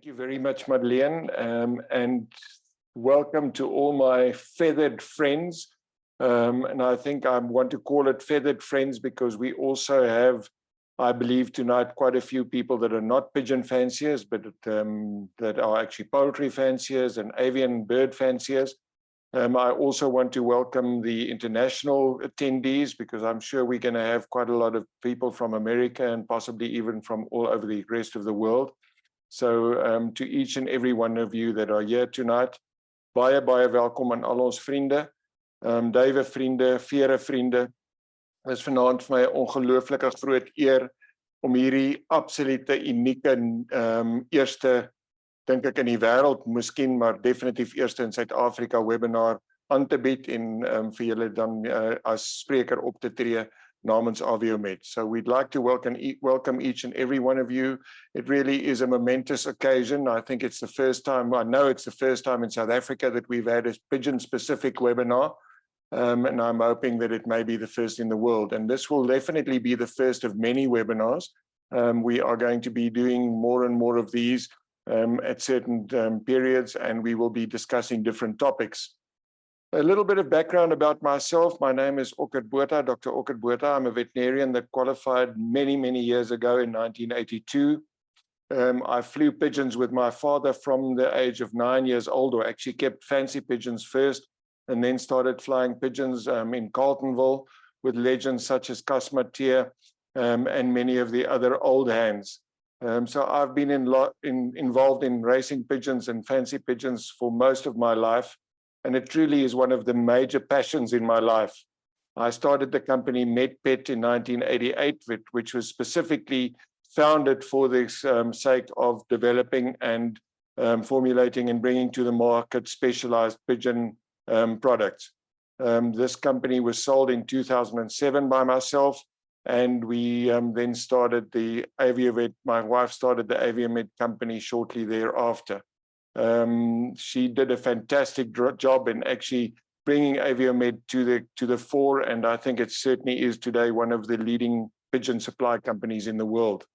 you very much, Madeleine, and welcome to all my feathered friends. And I think I want to call it feathered friends because we also have, I believe tonight, quite a few people that are not pigeon fanciers, but that are actually poultry fanciers and avian bird fanciers. I also want to welcome the international attendees because I'm sure we're going to have quite a lot of people from America and possibly even from all over the rest of the world. So to each and every one of you that are here tonight, baie welkom aan al ons vriende, duiwe vriende, vere vriende. Dit is vanaand vir my 'n ongelooflike groot eer om hierdie absolute unieke eerste, dink ek in die wêreld, miskien maar definitief eerste in Suid-Afrika webinar aan te bied en vir julle dan as spreker op te tree namens Aviomed. So we'd like to welcome each and every one of you. It really is a momentous occasion. I think it's the first time, I know it's the first time in South Africa that we've had a pigeon-specific webinar, and I'm hoping that it may be the first in the world. And this will definitely be the first of many webinars. We are going to be doing more and more of these at certain periods, and we will be discussing different topics. A little bit of background about myself. My name is Okkert Botha, Dr. Okkert Botha. I'm a veterinarian that qualified many years ago in 1982. I flew pigeons with my father from the age of 9 years old, or actually kept fancy pigeons first, and then started flying pigeons in Carltonville with legends such as Cosmatier and many of the other old hands. So I've been involved in racing pigeons and fancy pigeons for most of my life. And it truly is one of the major passions in my life. I started the company MedPet in 1988, which was specifically founded for the sake of developing and formulating and bringing to the market specialized pigeon products. This company was sold in 2007 by myself, and we then started the Aviomed. My wife started the Aviomed company shortly thereafter. She did a fantastic job in actually bringing Aviomed to the fore, and I think it certainly is today one of the leading pigeon supply companies in the world.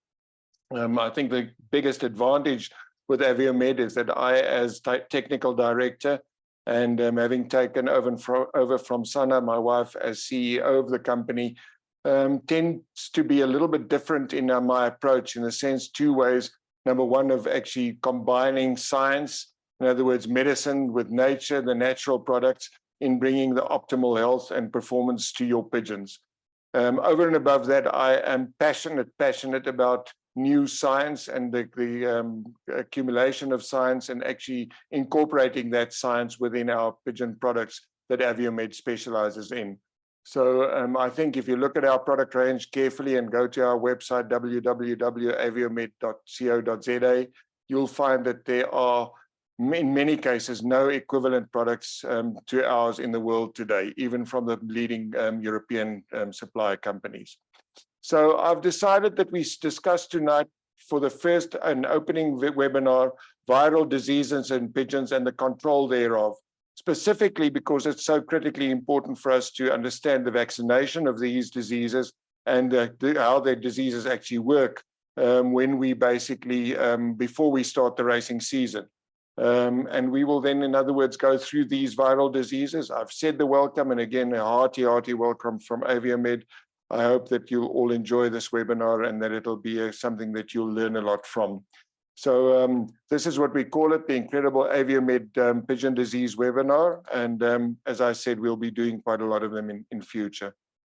I think the biggest advantage with Aviomed is that I, as technical director, and having taken over from Sana, my wife, as CEO of the company, tends to be a little bit different in my approach, in the sense, two ways. Number one, of actually combining science, in other words, medicine with nature, the natural products, in bringing the optimal health and performance to your pigeons. Over and above that, I am passionate about new science and the accumulation of science and actually incorporating that science within our pigeon products that Aviomed specializes in. So I think if you look at our product range carefully and go to our website, www.aviomed.co.za, you'll find that there are, in many cases, no equivalent products to ours in the world today, even from the leading European supply companies. So I've decided that we discuss tonight, for the first and opening webinar, viral diseases in pigeons and the control thereof. Specifically because it's so critically important for us to understand the vaccination of these diseases and how their diseases actually work when we basically, before we start the racing season. And we will then, in other words, go through these viral diseases. I've said the welcome, and again, a hearty welcome from Aviomed. I hope that you'll all enjoy this webinar and that it'll be something that you'll learn a lot from. So this is what we call it, the Incredible Aviomed Pigeon Disease Webinar. And as I said, we'll be doing quite a lot of them in future.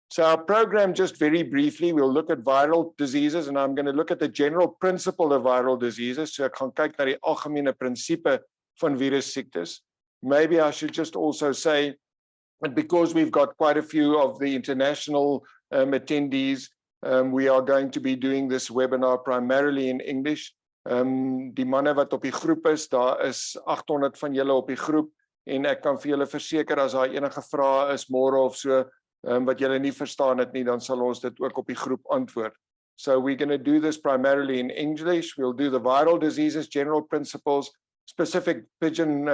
So our program, just very briefly, we'll look at viral diseases, and I'm going to look at the general principle of viral diseases. So ek gaan kyk na die algemene prinsipe van virus siektes. Maybe I should just also say that because we've got quite a few of the international attendees, we are going to be doing this webinar primarily in English. Die manne wat op die groep is, daar is 800 van julle op die groep, en ek kan vir julle verseker, as daar enige vrae is môre of so, wat julle nie verstaan het nie, dan sal ons dit ook op die groep antwoord. So we're going to do this primarily in English. We'll do the viral diseases, general principles, specific pigeon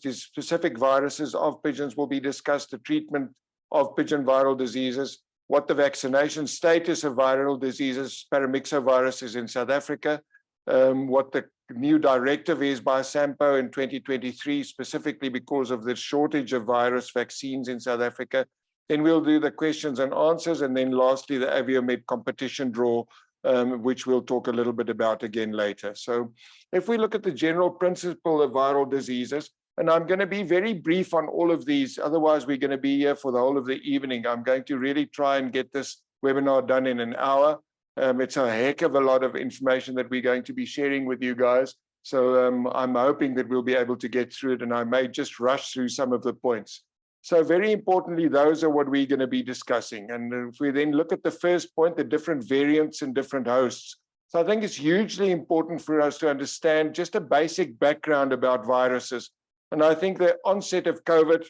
specific viruses of pigeons will be discussed, the treatment of pigeon viral diseases, what the vaccination status of viral diseases, paramyxoviruses in South Africa, what the new directive is by SAMPO in 2023, specifically because of the shortage of virus vaccines in South Africa. Then we'll do the questions and answers, and then lastly, the Aviomed competition draw, which we'll talk a little bit about again later. So if we look at the general principle of viral diseases, and I'm going to be very brief on all of these, otherwise we're going to be here for the whole of the evening. I'm going to really try and get this webinar done in an hour. It's a heck of a lot of information that we're going to be sharing with you guys. So I'm hoping that we'll be able to get through it, and I may just rush through some of the points. So very importantly, those are what we're going to be discussing. And if we then look at the first point, the different variants and different hosts. So I think it's hugely important for us to understand just a basic background about viruses. And I think the onset of COVID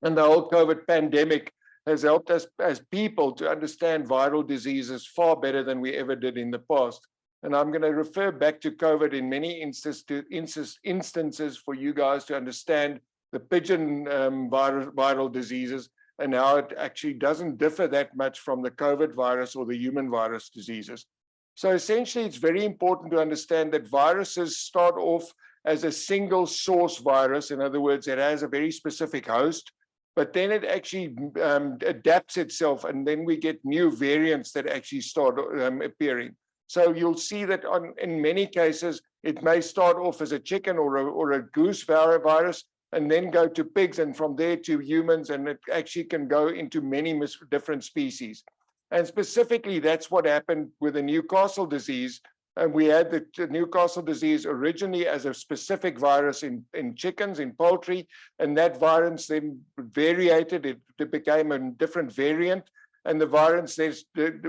and the whole COVID pandemic has helped us as people to understand viral diseases far better than we ever did in the past. And I'm going to refer back to COVID in many instances for you guys to understand the pigeon viral diseases and how it actually doesn't differ that much from the COVID virus or the human virus diseases. So essentially, it's very important to understand that viruses start off as a single source virus. In other words, it has a very specific host, but then it actually adapts itself, and then we get new variants that actually start appearing. So you'll see that in many cases, it may start off as a chicken or a goose virus, and then go to pigs, and from there to humans, and it actually can go into many different species. And specifically, that's what happened with the Newcastle disease. And we had the Newcastle disease originally as a specific virus in chickens, in poultry, and that virus then variated, it became a different variant. And the virus,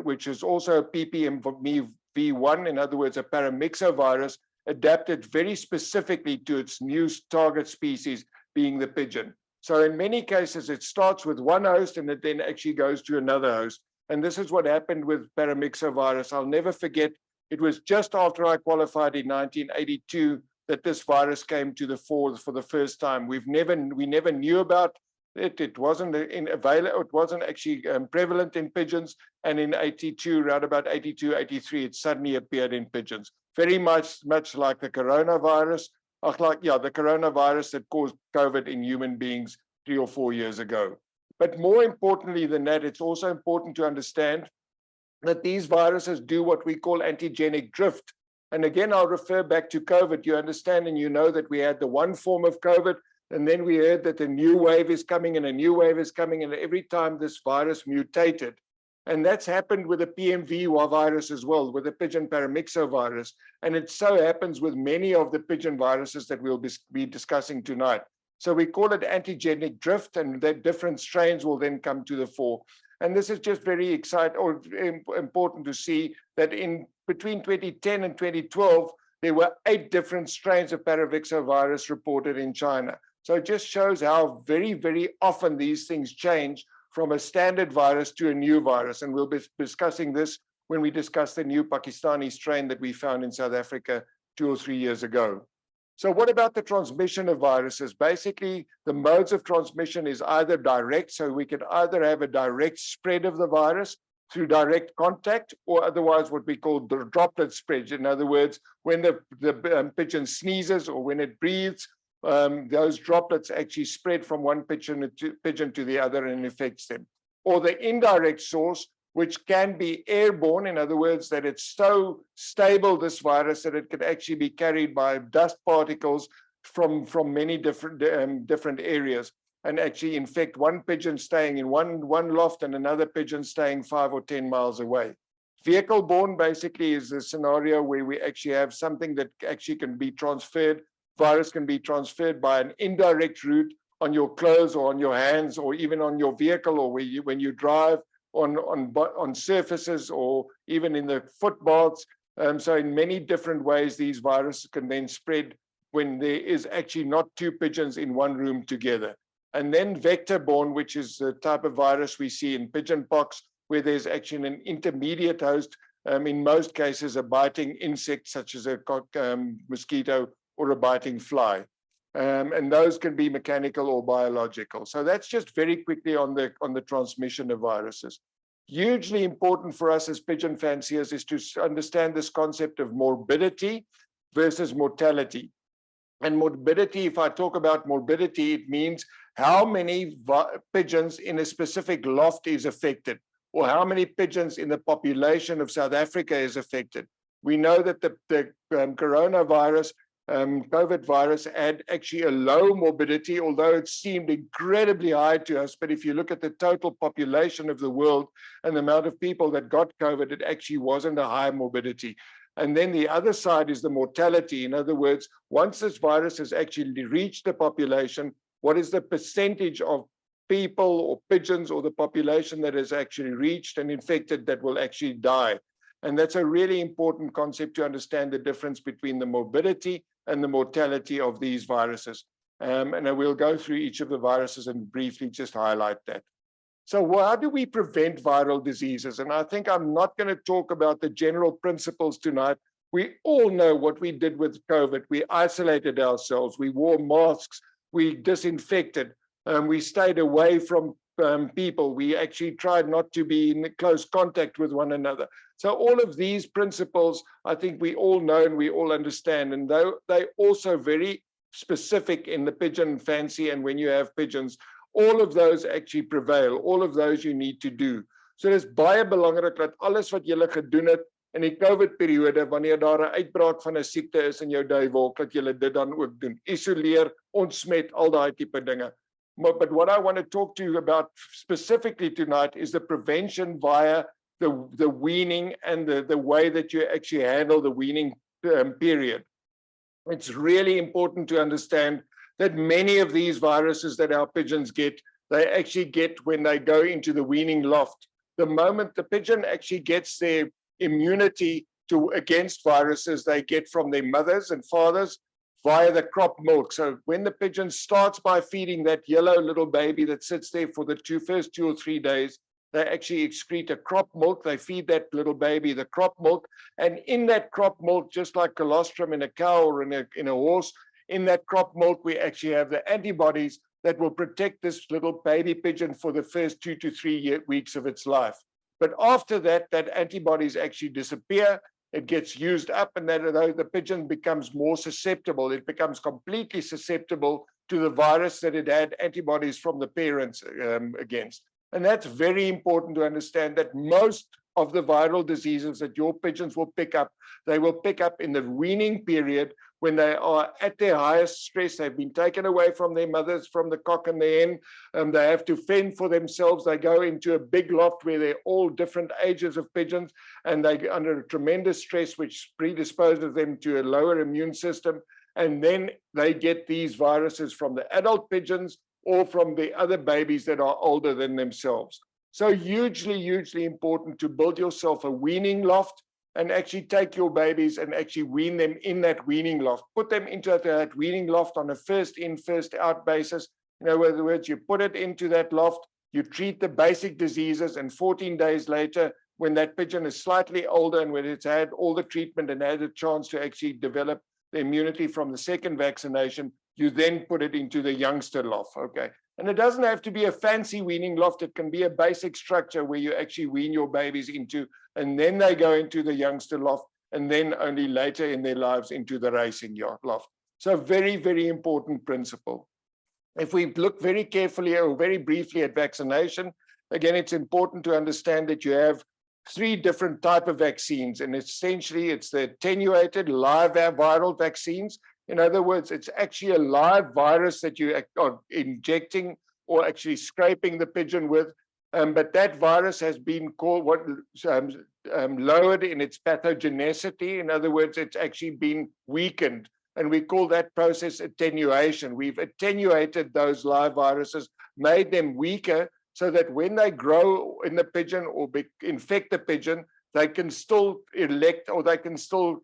which is also a PPMV1, in other words, a paramyxovirus, adapted very specifically to its new target species, being the pigeon. So in many cases, it starts with one host and it then actually goes to another host. And this is what happened with paramyxovirus. I'll never forget, it was just after I qualified in 1982 that this virus came to the fore for the first time. We never knew about it. It wasn't available. It wasn't actually prevalent in pigeons. And in 82, around about 82, 83, it suddenly appeared in pigeons. Very much like the coronavirus, the coronavirus that caused COVID in human beings 3 or 4 years ago. But more importantly than that, it's also important to understand that these viruses do what we call antigenic drift. And again, I'll refer back to COVID. You understand and you know that we had the one form of COVID, and then we heard that a new wave is coming and a new wave is coming, and every time this virus mutated. And that's happened with the PMV virus as well, with the pigeon paramyxovirus. And it so happens with many of the pigeon viruses that we'll be discussing tonight. So we call it antigenic drift, and that different strains will then come to the fore. And this is just very exciting or important to see that in between 2010 and 2012, there were 8 different strains of paramyxovirus reported in China. So it just shows how very, very often these things change from a standard virus to a new virus. And we'll be discussing this when we discuss the new Pakistani strain that we found in South Africa 2 or 3 years ago. So what about the transmission of viruses? Basically, the modes of transmission is either direct, so we can either have a direct spread of the virus through direct contact, or otherwise what we call the droplet spread. In other words, when the pigeon sneezes or when it breathes, those droplets actually spread from one pigeon to the other and affects them. Or the indirect source, which can be airborne, in other words, that it's so stable, this virus, that it could actually be carried by dust particles from many different areas and actually infect one pigeon staying in one loft and another pigeon staying 5 or 10 miles away. Vehicle-borne basically is a scenario where we actually have something that actually can be transferred. Virus can be transferred by an indirect route on your clothes or on your hands or even on your vehicle, or when you drive on surfaces or even in the footbaths. So in many different ways, these viruses can then spread when there is actually not 2 pigeons in one room together. And then vector-borne, which is the type of virus we see in pigeon pox, where there's actually an intermediate host, in most cases a biting insect such as a mosquito or a biting fly. And those can be mechanical or biological. So that's just very quickly on the transmission of viruses. Hugely important for us as pigeon fanciers is to understand this concept of morbidity versus mortality. And morbidity, if I talk about morbidity, it means how many pigeons in a specific loft is affected, or how many pigeons in the population of South Africa is affected. We know that the coronavirus, COVID virus, had actually a low morbidity, although it seemed incredibly high to us. But if you look at the total population of the world and the amount of people that got COVID, it actually wasn't a high morbidity. And then the other side is the mortality. In other words, once this virus has actually reached the population, what is the percentage of people or pigeons or the population that has actually reached and infected that will actually die? And that's a really important concept to understand the difference between the morbidity and the mortality of these viruses. And I will go through each of the viruses and briefly just highlight that. So how do we prevent viral diseases? And I think I'm not going to talk about the general principles tonight. We all know what we did with COVID. We isolated ourselves. We wore masks. We disinfected. We stayed away from people. We actually tried not to be in close contact with one another. So all of these principles, I think we all know and we all understand. And they're also very specific in the pigeon fancy and when you have pigeons. All of those actually prevail. All of those you need to do. So dis baie belangrik dat alles wat julle gedoen het in die COVID periode, wanneer daar 'n uitbraak van 'n siekte is in jou duiwolk, dat julle dit dan ook doen. Isoleer, ontsmet, al daai tipe dinge. But what I want to talk to you about specifically tonight is the prevention via the weaning and the way that you actually handle the weaning period. It's really important to understand that many of these viruses that our pigeons get, they actually get when they go into the weaning loft. The moment the pigeon actually gets their immunity against viruses, they get from their mothers and fathers via the crop milk. So when the pigeon starts by feeding that yellow little baby that sits there for the first 2 or 3 days, they actually excrete a crop milk. They feed that little baby the crop milk. And in that crop milk, just like colostrum in a cow or in a horse, in that crop milk, we actually have the antibodies that will protect this little baby pigeon for the first 2 to 3 weeks of its life. But after that, that antibodies actually disappear. It gets used up, and then the pigeon becomes more susceptible. It becomes completely susceptible to the virus that it had antibodies from the parents against. And that's very important to understand that most of the viral diseases that your pigeons will pick up, they will pick up in the weaning period when they are at their highest stress. They've been taken away from their mothers, from the cock and the hen. They have to fend for themselves. They go into a big loft where they're all different ages of pigeons, and they're under a tremendous stress, which predisposes them to a lower immune system. And then they get these viruses from the adult pigeons or from the other babies that are older than themselves. So hugely, hugely important to build yourself a weaning loft and actually take your babies and actually wean them in that weaning loft. Put them into that weaning loft on a first in, first out basis. In other words, you put it into that loft, you treat the basic diseases, and 14 days later, when that pigeon is slightly older and when it's had all the treatment and had a chance to actually develop the immunity from the second vaccination, you then put it into the youngster loft, okay? And it doesn't have to be a fancy weaning loft. It can be a basic structure where you actually wean your babies into, and then they go into the youngster loft, and then only later in their lives into the racing loft. So very, very important principle. If we look very carefully or very briefly at vaccination, again, it's important to understand that you have 3 different types of vaccines, and essentially it's the attenuated live viral vaccines. In other words, it's actually a live virus that you are injecting or actually scraping the pigeon with, but that virus has been called lowered in its pathogenicity. In other words, it's actually been weakened, and we call that process attenuation. We've attenuated those live viruses, made them weaker, so that when they grow in the pigeon or infect the pigeon, they can still elect, or they can still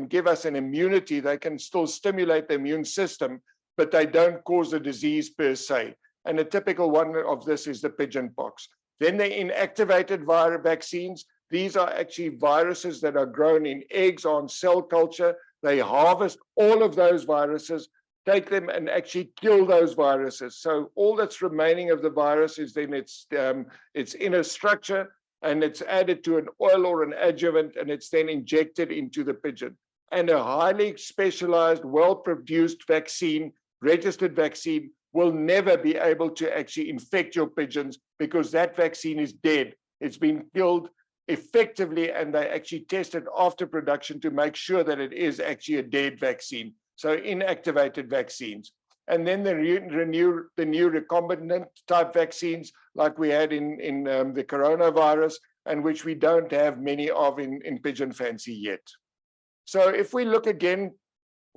give us an immunity. They can still stimulate the immune system, but they don't cause a disease per se. And a typical one of this is the pigeon pox. Then the inactivated viral vaccines. These are actually viruses that are grown in eggs on cell culture. They harvest all of those viruses, take them and actually kill those viruses. So all that's remaining of the virus is then its inner structure, and it's added to an oil or an adjuvant, and it's then injected into the pigeon. And a highly specialized, well-produced vaccine, registered vaccine, will never be able to actually infect your pigeons because that vaccine is dead. It's been killed effectively, and they actually tested after production to make sure that it is actually a dead vaccine. So inactivated vaccines. And then the new recombinant type vaccines like we had in the coronavirus, and which we don't have many of in pigeon fancy yet. So if we look again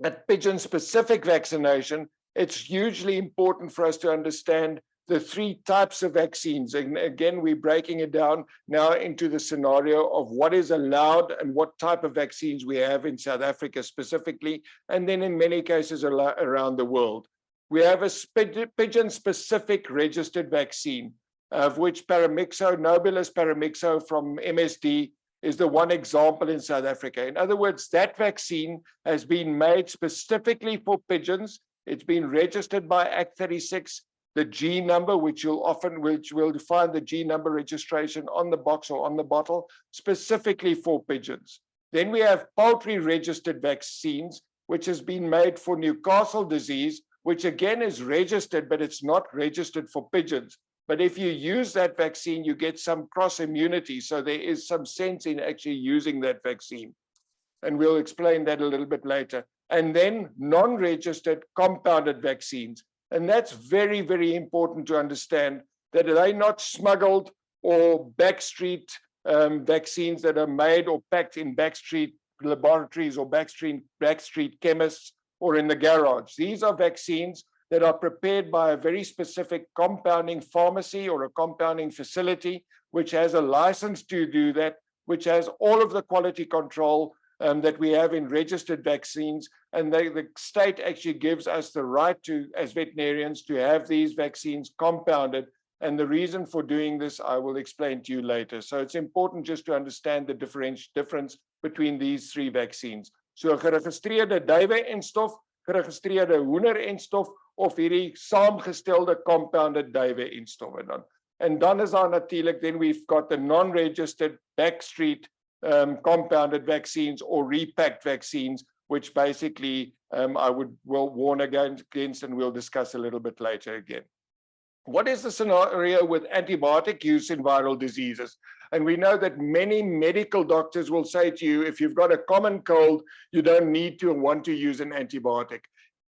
at pigeon-specific vaccination, it's hugely important for us to understand the three types of vaccines. And again, we're breaking it down now into the scenario of what is allowed and what type of vaccines we have in South Africa specifically, and then in many cases around the world. We have a pigeon-specific registered vaccine, of which Paramyxo, Nobilis Paramyxo from MSD, is the one example in South Africa. In other words, that vaccine has been made specifically for pigeons. It's been registered by Act 36, the G number, which will define the G number registration on the box or on the bottle, specifically for pigeons. Then we have poultry registered vaccines, which has been made for Newcastle disease, which again is registered, but it's not registered for pigeons. But if you use that vaccine, you get some cross immunity. So there is some sense in actually using that vaccine. And we'll explain that a little bit later. And then non-registered compounded vaccines. And that's very, very important to understand that they're not smuggled or backstreet vaccines that are made or packed in backstreet laboratories or backstreet chemists or in the garage. These are vaccines that are prepared by a very specific compounding pharmacy or a compounding facility, which has a license to do that, which has all of the quality control that we have in registered vaccines. And the state actually gives us the right to, as veterinarians, to have these vaccines compounded. And the reason for doing this, I will explain to you later. So it's important just to understand the difference between these three vaccines. So geregistreerde duiwe-enstof, geregistreerde hoender-enstof, of hierdie saamgestelde compounded duiwe-enstowwe dan. And dan is daar natuurlijk, then we've got the non-registered backstreet compounded vaccines or repacked vaccines, which basically will warn against, and we'll discuss a little bit later again. What is the scenario with antibiotic use in viral diseases? And we know that many medical doctors will say to you, if you've got a common cold, you don't need to and want to use an antibiotic.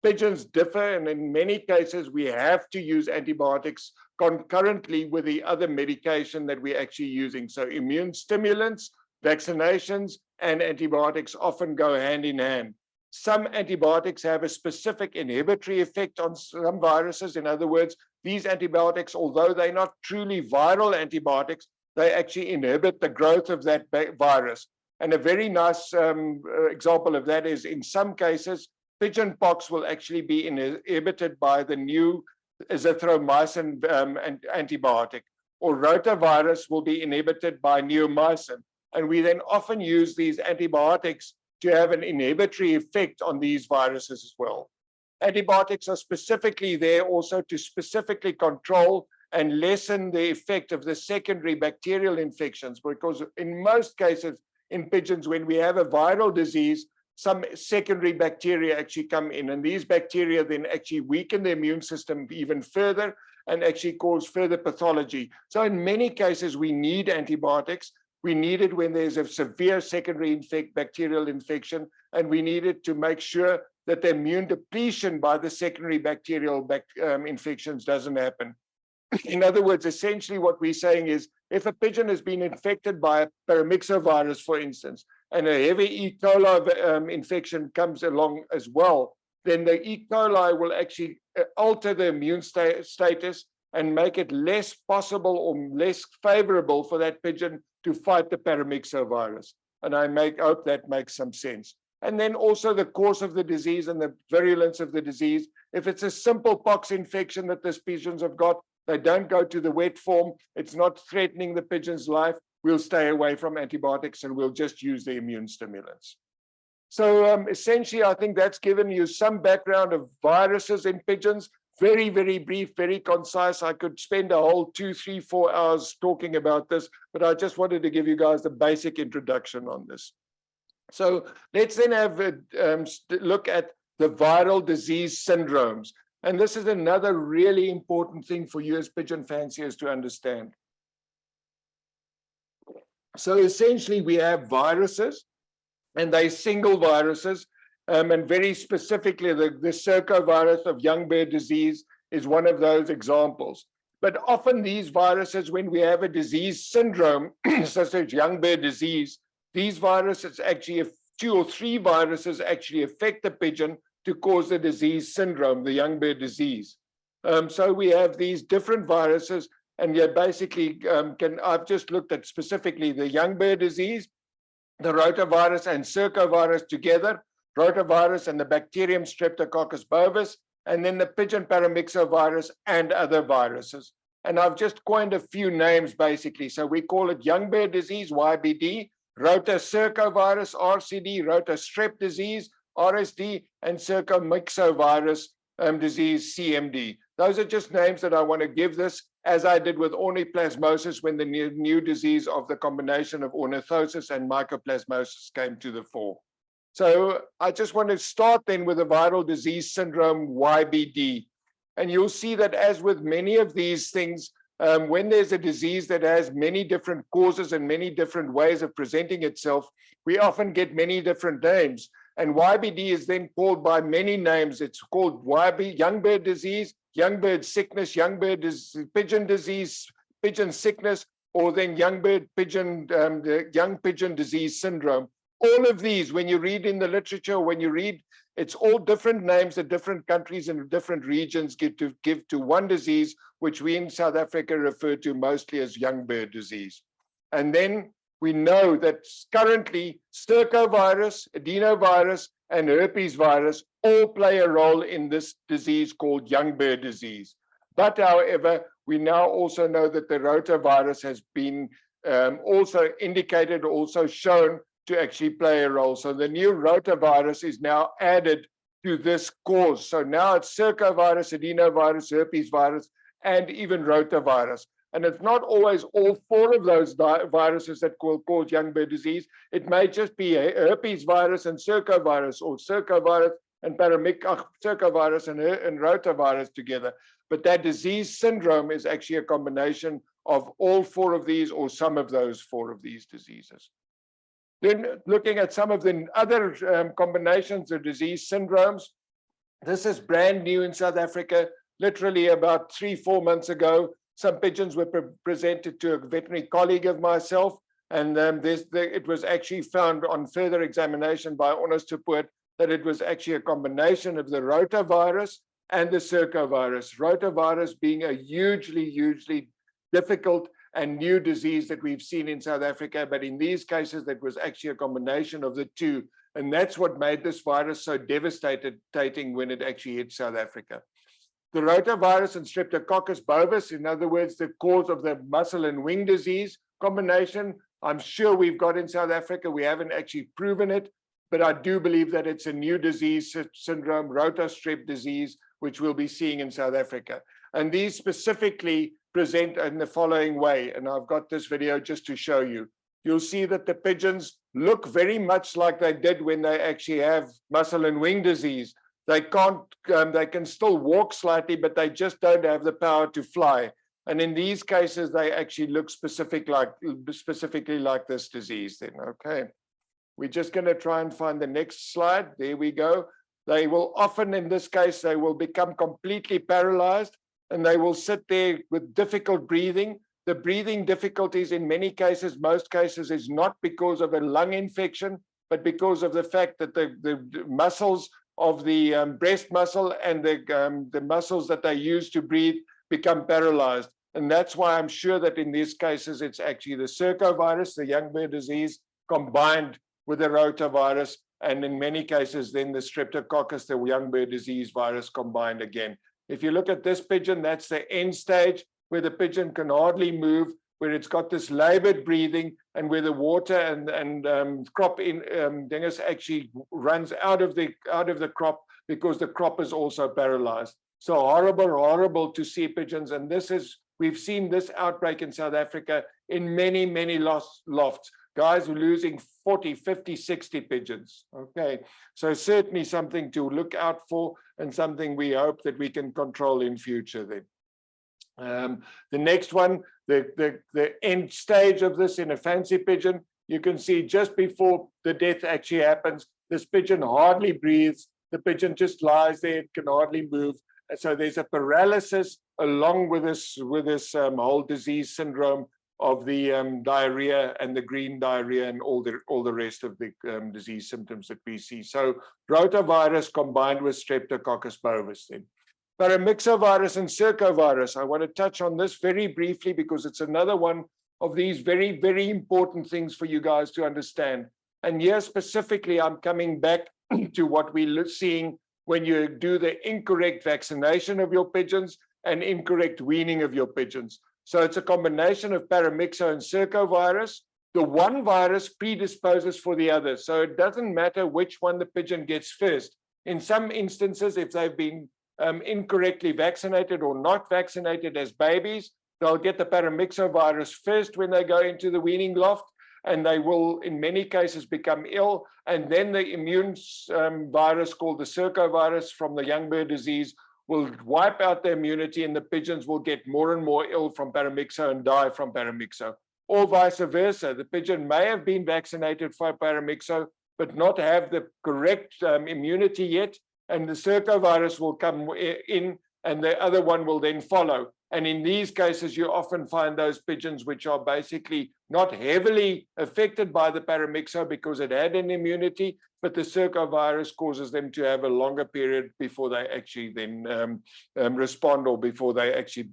Pigeons differ, and in many cases, we have to use antibiotics concurrently with the other medication that we're actually using. So immune stimulants, vaccinations, and antibiotics often go hand in hand. Some antibiotics have a specific inhibitory effect on some viruses. In other words, these antibiotics, although they're not truly viral antibiotics, they actually inhibit the growth of that virus. And a very nice example of that is, in some cases, pigeon pox will actually be inhibited by the new azithromycin antibiotic, or rotavirus will be inhibited by neomycin. And we then often use these antibiotics to have an inhibitory effect on these viruses as well. Antibiotics are specifically there also to specifically control and lessen the effect of the secondary bacterial infections, because in most cases in pigeons, when we have a viral disease, some secondary bacteria actually come in, and these bacteria then actually weaken the immune system even further and actually cause further pathology. So in many cases, we need antibiotics. We need it when there's a severe secondary bacterial infection, and we need it to make sure that the immune depletion by the secondary bacterial infections doesn't happen. In other words, essentially what we're saying is, if a pigeon has been infected by a paramyxovirus, for instance, and a heavy E. coli infection comes along as well, then the E. coli will actually alter the immune status and make it less possible or less favorable for that pigeon to fight the paramyxovirus. And I hope that makes some sense. And then also the course of the disease and the virulence of the disease. If it's a simple pox infection that these pigeons have got, they don't go to the wet form, it's not threatening the pigeon's life, we'll stay away from antibiotics and we'll just use the immune stimulants. So essentially, I think that's given you some background of viruses in pigeons. Very, very brief, very concise. I could spend a whole 2, 3, 4 hours talking about this, but I just wanted to give you guys the basic introduction on this. So let's then have a look at the viral disease syndromes. And this is another really important thing for you as pigeon fanciers to understand. So essentially we have viruses, and they're single viruses, and very specifically the circovirus of young bird disease is one of those examples. But often these viruses, when we have a disease syndrome, such as young bird disease, these viruses actually, 2 or 3 viruses actually affect the pigeon to cause the disease syndrome, the young bird disease. So we have these different viruses, and yeah, basically, I've just looked at specifically the young bird disease, the rotavirus and circovirus together, rotavirus and the bacterium Streptococcus bovis, and then the pigeon paramyxovirus and other viruses. And I've just coined a few names basically. So we call it young bird disease, YBD, rotacircovirus, RCD, rotastrep disease, RSD, and circomyxovirus disease, CMD. Those are just names that I want to give this, as I did with ornithoplasmosis when the new disease of the combination of ornithosis and mycoplasmosis came to the fore. So I just want to start then with the viral disease syndrome, YBD. And you'll see that as with many of these things, when there's a disease that has many different causes and many different ways of presenting itself, we often get many different names. And YBD is then called by many names. It's called young bird disease, young bird sickness, pigeon disease, pigeon sickness, or then young pigeon disease syndrome. All of these, when you read in the literature, when you read, it's all different names that different countries and different regions give to one disease, which we in South Africa refer to mostly as young bird disease. And then we know that currently circovirus, adenovirus, and herpes virus all play a role in this disease called young bird disease. But however, we now also know that the rotavirus has been also indicated, also shown to actually play a role. So the new rotavirus is now added to this cause. So now it's circovirus, adenovirus, herpes virus, and even rotavirus. And it's not always all 4 of those viruses that cause young bird disease. It may just be a herpes virus and circovirus, or circovirus and circovirus and rotavirus together. But that disease syndrome is actually a combination of all 4 of these, or some of those 4 of these diseases. Then looking at some of the other combinations of disease syndromes, this is brand new in South Africa. Literally about 3-4 months ago, some pigeons were presented to a veterinary colleague of myself, and it was actually found on further examination by honest report that it was actually a combination of the rotavirus and the circovirus. Rotavirus being a hugely difficult and new disease that we've seen in South Africa, but in these cases, that was actually a combination of the 2. And that's what made this virus so devastating when it actually hit South Africa. The rotavirus and Streptococcus bovis, in other words, the cause of the muscle and wing disease combination, I'm sure we've got in South Africa. We haven't actually proven it, but I do believe that it's a new disease syndrome, rotastrep disease, which we'll be seeing in South Africa. And these specifically present in the following way, and I've got this video just to show you. You'll see that the pigeons look very much like they did when they actually have muscle and wing disease. They can still walk slightly, but they just don't have the power to fly. And in these cases, they actually look specifically like this disease then, okay? We're just gonna try and find the next slide. There we go. They will often, in this case, they will become completely paralyzed, and they will sit there with difficult breathing. The breathing difficulties in many cases, most cases, is not because of a lung infection, but because of the fact that the muscles of the breast muscle and the muscles that they use to breathe become paralyzed. And that's why I'm sure that in these cases, it's actually the circovirus, the young bird disease, combined with the rotavirus, and in many cases, then the streptococcus, the young bird disease virus combined again. If you look at this pigeon, that's the end stage where the pigeon can hardly move, where it's got this labored breathing, and where the water and crop dingus actually runs out of the crop, because the crop is also paralyzed. So horrible, horrible to see pigeons. And we've seen this outbreak in South Africa in many, many lofts. Guys were losing 40, 50, 60 pigeons. Okay, so certainly something to look out for and something we hope that we can control in future then. The next one, the end stage of this in a fancy pigeon, you can see just before the death actually happens, this pigeon hardly breathes. The pigeon just lies there, it can hardly move. And so there's a paralysis along with this whole disease syndrome of the diarrhea and the green diarrhea and all the rest of the disease symptoms that we see. So rotavirus combined with Streptococcus bovis then. Paramyxovirus and circovirus. I want to touch on this very briefly because it's another one of these very, very important things for you guys to understand. And here specifically, I'm coming back to what we're seeing when you do the incorrect vaccination of your pigeons and incorrect weaning of your pigeons. So it's a combination of paramyxo and circovirus. The one virus predisposes for the other. So it doesn't matter which one the pigeon gets first. In some instances, if they've been incorrectly vaccinated or not vaccinated as babies, they'll get the paramyxovirus first when they go into the weaning loft, and they will in many cases become ill, and then the immune virus called the circovirus from the young bird disease will wipe out their immunity, and the pigeons will get more and more ill from paramyxo and die from paramyxo. Or vice versa, the pigeon may have been vaccinated for paramyxo but not have the correct immunity yet, and the circovirus will come in and the other one will then follow. And in these cases, you often find those pigeons which are basically not heavily affected by the paramyxo because it had an immunity, but the circovirus causes them to have a longer period before they actually then respond, or before they actually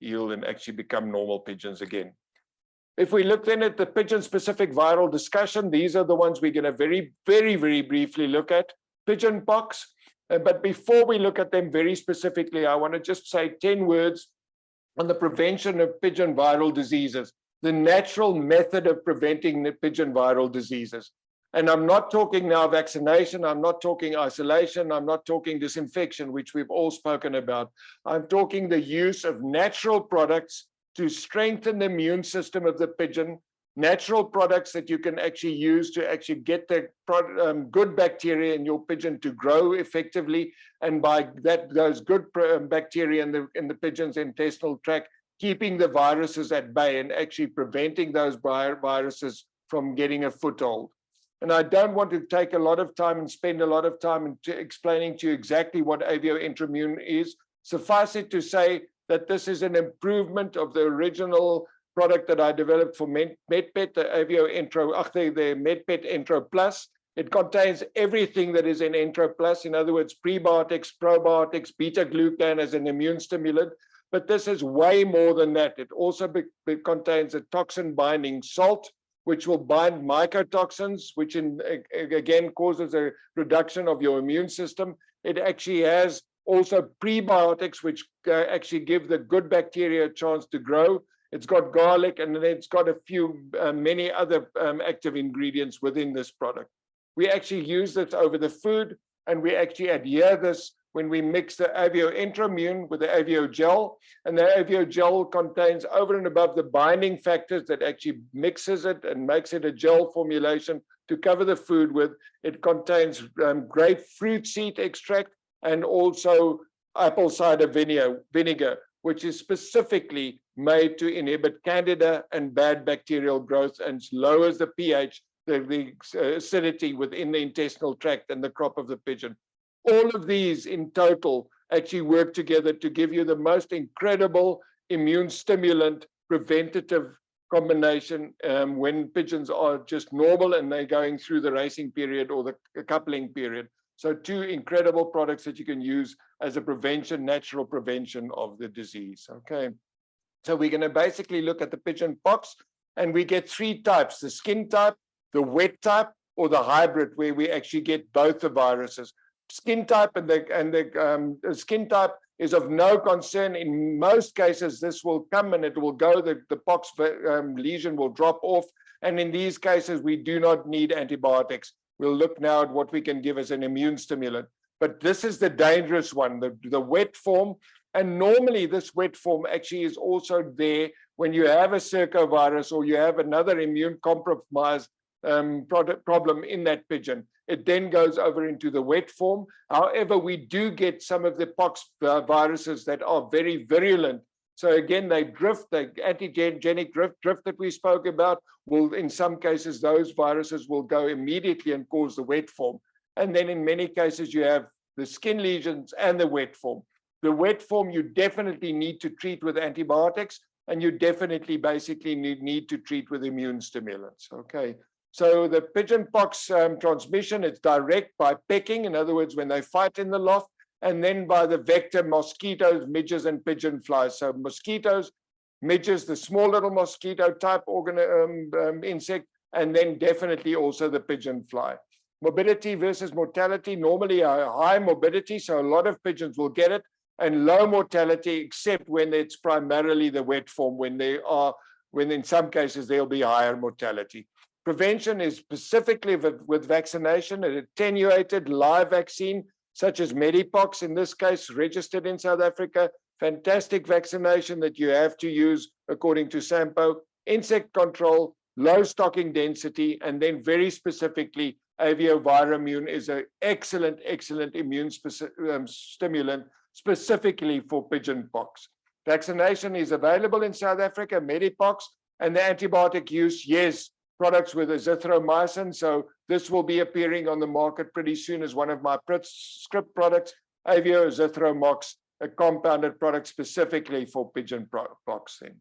heal and actually become normal pigeons again. If we look then at the pigeon-specific viral discussion, these are the ones we're going to very, very, very briefly look at. Pigeon pox. But before we look at them very specifically, I want to just say 10 words on the prevention of pigeon viral diseases, the natural method of preventing the pigeon viral diseases. And I'm not talking now vaccination, I'm not talking isolation, I'm not talking disinfection, which we've all spoken about. I'm talking the use of natural products to strengthen the immune system of the pigeon, natural products that you can actually use to actually get the good bacteria in your pigeon to grow effectively, and by that, those good bacteria in the pigeon's intestinal tract, keeping the viruses at bay and actually preventing those viruses from getting a foothold. And I don't want to take a lot of time and spend a lot of time explaining to you exactly what AvioEntroimmune is. Suffice it to say that this is an improvement of the original product that I developed for MedPet, the the MedPet Entro Plus. It contains everything that is in Entro Plus, in other words, prebiotics, probiotics, beta-glucan as an immune stimulant, but this is way more than that. It also contains a toxin-binding salt, which will bind mycotoxins, which again causes a reduction of your immune system. It actually has also prebiotics, which actually give the good bacteria a chance to grow. It's got garlic, and then it's got a few, many other active ingredients within this product. We actually use this over the food, and we actually adhere this when we mix the AvioEntroimmune with the Avio Gel. And the Avio Gel contains, over and above the binding factors that actually mixes it and makes it a gel formulation to cover the food with, it contains grapefruit seed extract and also apple cider vinegar, which is specifically made to inhibit candida and bad bacterial growth and lowers the pH, the acidity within the intestinal tract and the crop of the pigeon. All of these in total actually work together to give you the most incredible immune stimulant preventative combination when pigeons are just normal and they're going through the racing period or the coupling period. So two incredible products that you can use as a prevention, natural prevention of the disease. Okay. So we're going to basically look at the pigeon pox, and we get three types: the skin type, the wet type, or the hybrid, where we actually get both the viruses. Skin type and the skin type is of no concern. In most cases, this will come and it will go. The pox lesion will drop off. And in these cases, we do not need antibiotics. We'll look now at what we can give as an immune stimulant. But this is the dangerous one, the wet form. And normally this wet form actually is also there when you have a circovirus or you have another immune compromised problem in that pigeon. It then goes over into the wet form. However, we do get some of the pox viruses that are very virulent. So again, they drift, the antigenic drift that we spoke about will, in some cases, those viruses will go immediately and cause the wet form. And then in many cases, you have the skin lesions and the wet form. The wet form, you definitely need to treat with antibiotics, and you definitely basically need to treat with immune stimulants, okay? So the pigeon pox transmission, it's direct by pecking, in other words, when they fight in the loft, and then by the vector mosquitoes, midges, and pigeon flies. So mosquitoes, midges, the small little mosquito type insect, and then definitely also the pigeon fly. Morbidity versus mortality, normally a high morbidity, so a lot of pigeons will get it, and low mortality, except when it's primarily the wet form, when in some cases there'll be higher mortality. Prevention is specifically with vaccination, an attenuated live vaccine, such as Medipox, in this case, registered in South Africa, fantastic vaccination that you have to use according to SAMPO, insect control, low stocking density, and then very specifically, Aviomed is an excellent immune stimulant, specifically for pigeon pox. Vaccination is available in South Africa, Medipox, and the antibiotic use, yes, products with azithromycin. So this will be appearing on the market pretty soon as one of my script products, Avio Azithromox, a compounded product specifically for pigeon pox. Then,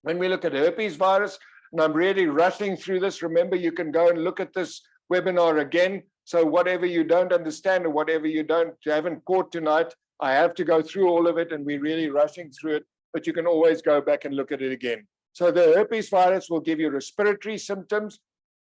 when we look at herpes virus, and I'm really rushing through this, remember you can go and look at this webinar again. So whatever you don't understand or whatever you haven't caught tonight, I have to go through all of it, and we're really rushing through it, but you can always go back and look at it again. So the herpes virus will give you respiratory symptoms,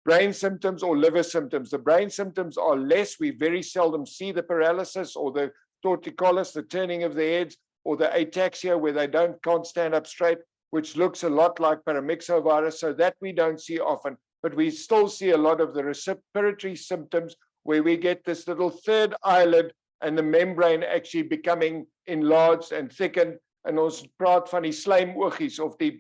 brain symptoms, or liver symptoms. The brain symptoms are less. We very seldom see the paralysis or the torticollis, the turning of the heads, or the ataxia where they can't stand up straight, which looks a lot like paramyxovirus. So that we don't see often, but we still see a lot of the respiratory symptoms where we get this little third eyelid and the membrane actually becoming enlarged and thickened, and ons praat van die slijmogies of die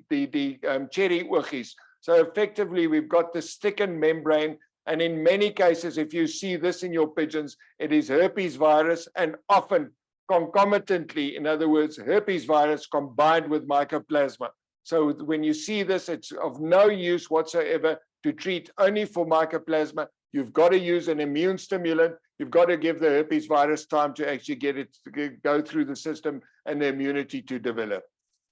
cherry ogies. So effectively, we've got this thickened membrane, and in many cases, if you see this in your pigeons, it is herpes virus, and often concomitantly, in other words, herpes virus combined with mycoplasma. So when you see this, it's of no use whatsoever to treat only for mycoplasma. You've got to use an immune stimulant. You've got to give the herpes virus time to actually get it to go through the system and the immunity to develop.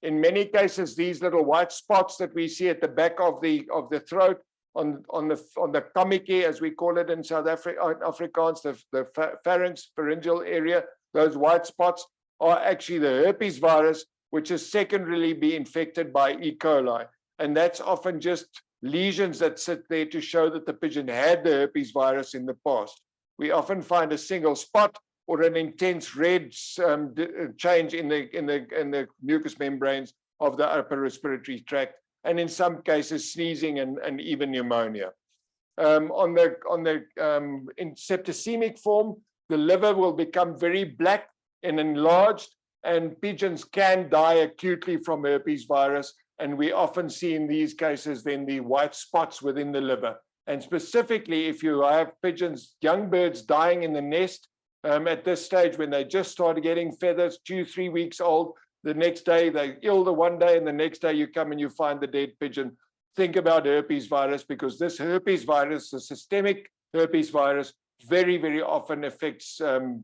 In many cases, these little white spots that we see at the back of the throat, on the kamiki, as we call it in South Africa, Afrikaans, the pharynx, pharyngeal area, those white spots are actually the herpes virus, which is secondarily be infected by E. coli. And that's often just lesions that sit there to show that the pigeon had the herpes virus in the past. We often find a single spot or an intense red change in the mucous membranes of the upper respiratory tract, and in some cases sneezing and even pneumonia. In septicemic form, the liver will become very black and enlarged, and pigeons can die acutely from herpes virus. And we often see in these cases then the white spots within the liver. And specifically, if you have pigeons, young birds dying in the nest at this stage when they just started getting feathers, 2-3 weeks old, the next day they're ill the one day, and the next day you come and you find the dead pigeon. Think about herpes virus, because this herpes virus, the systemic herpes virus, very, very often affects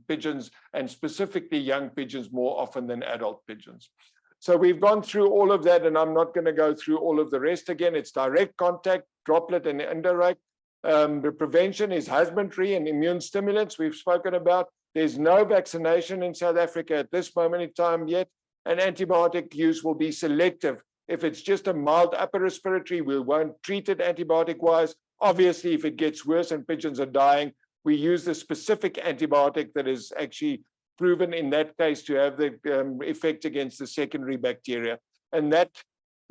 pigeons, and specifically young pigeons more often than adult pigeons. So we've gone through all of that, and I'm not going to go through all of the rest again. It's direct contact, droplet, and indirect. The prevention is husbandry and immune stimulants we've spoken about. There's no vaccination in South Africa at this moment in time yet, and antibiotic use will be selective. If it's just a mild upper respiratory, we won't treat it antibiotic-wise. Obviously, if it gets worse and pigeons are dying, we use the specific antibiotic that is actually proven in that case to have the effect against the secondary bacteria. And that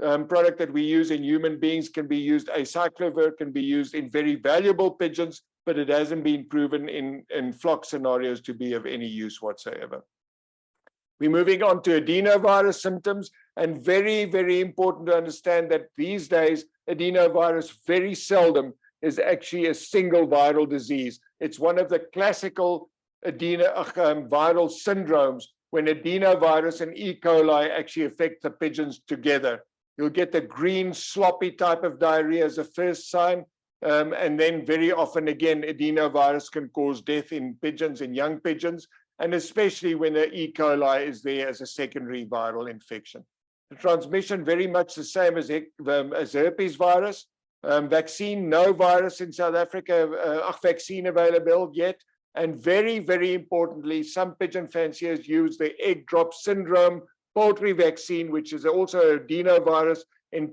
product that we use in human beings can be used, acyclovir can be used in very valuable pigeons but it hasn't been proven in flock scenarios to be of any use whatsoever. We're moving on to adenovirus symptoms, and very, very important to understand that these days, adenovirus very seldom is actually a single viral disease. It's one of the classical viral syndromes when adenovirus and E. coli actually affect the pigeons together. You'll get the green, sloppy type of diarrhea as a first sign, and then very often again, adenovirus can cause death in pigeons, in young pigeons, and especially when the E. coli is there as a secondary viral infection. The transmission very much the same as herpes virus. Vaccine, no virus in South Africa, vaccine available yet. And very, very importantly, some pigeon fanciers use the egg drop syndrome poultry vaccine, which is also adenovirus in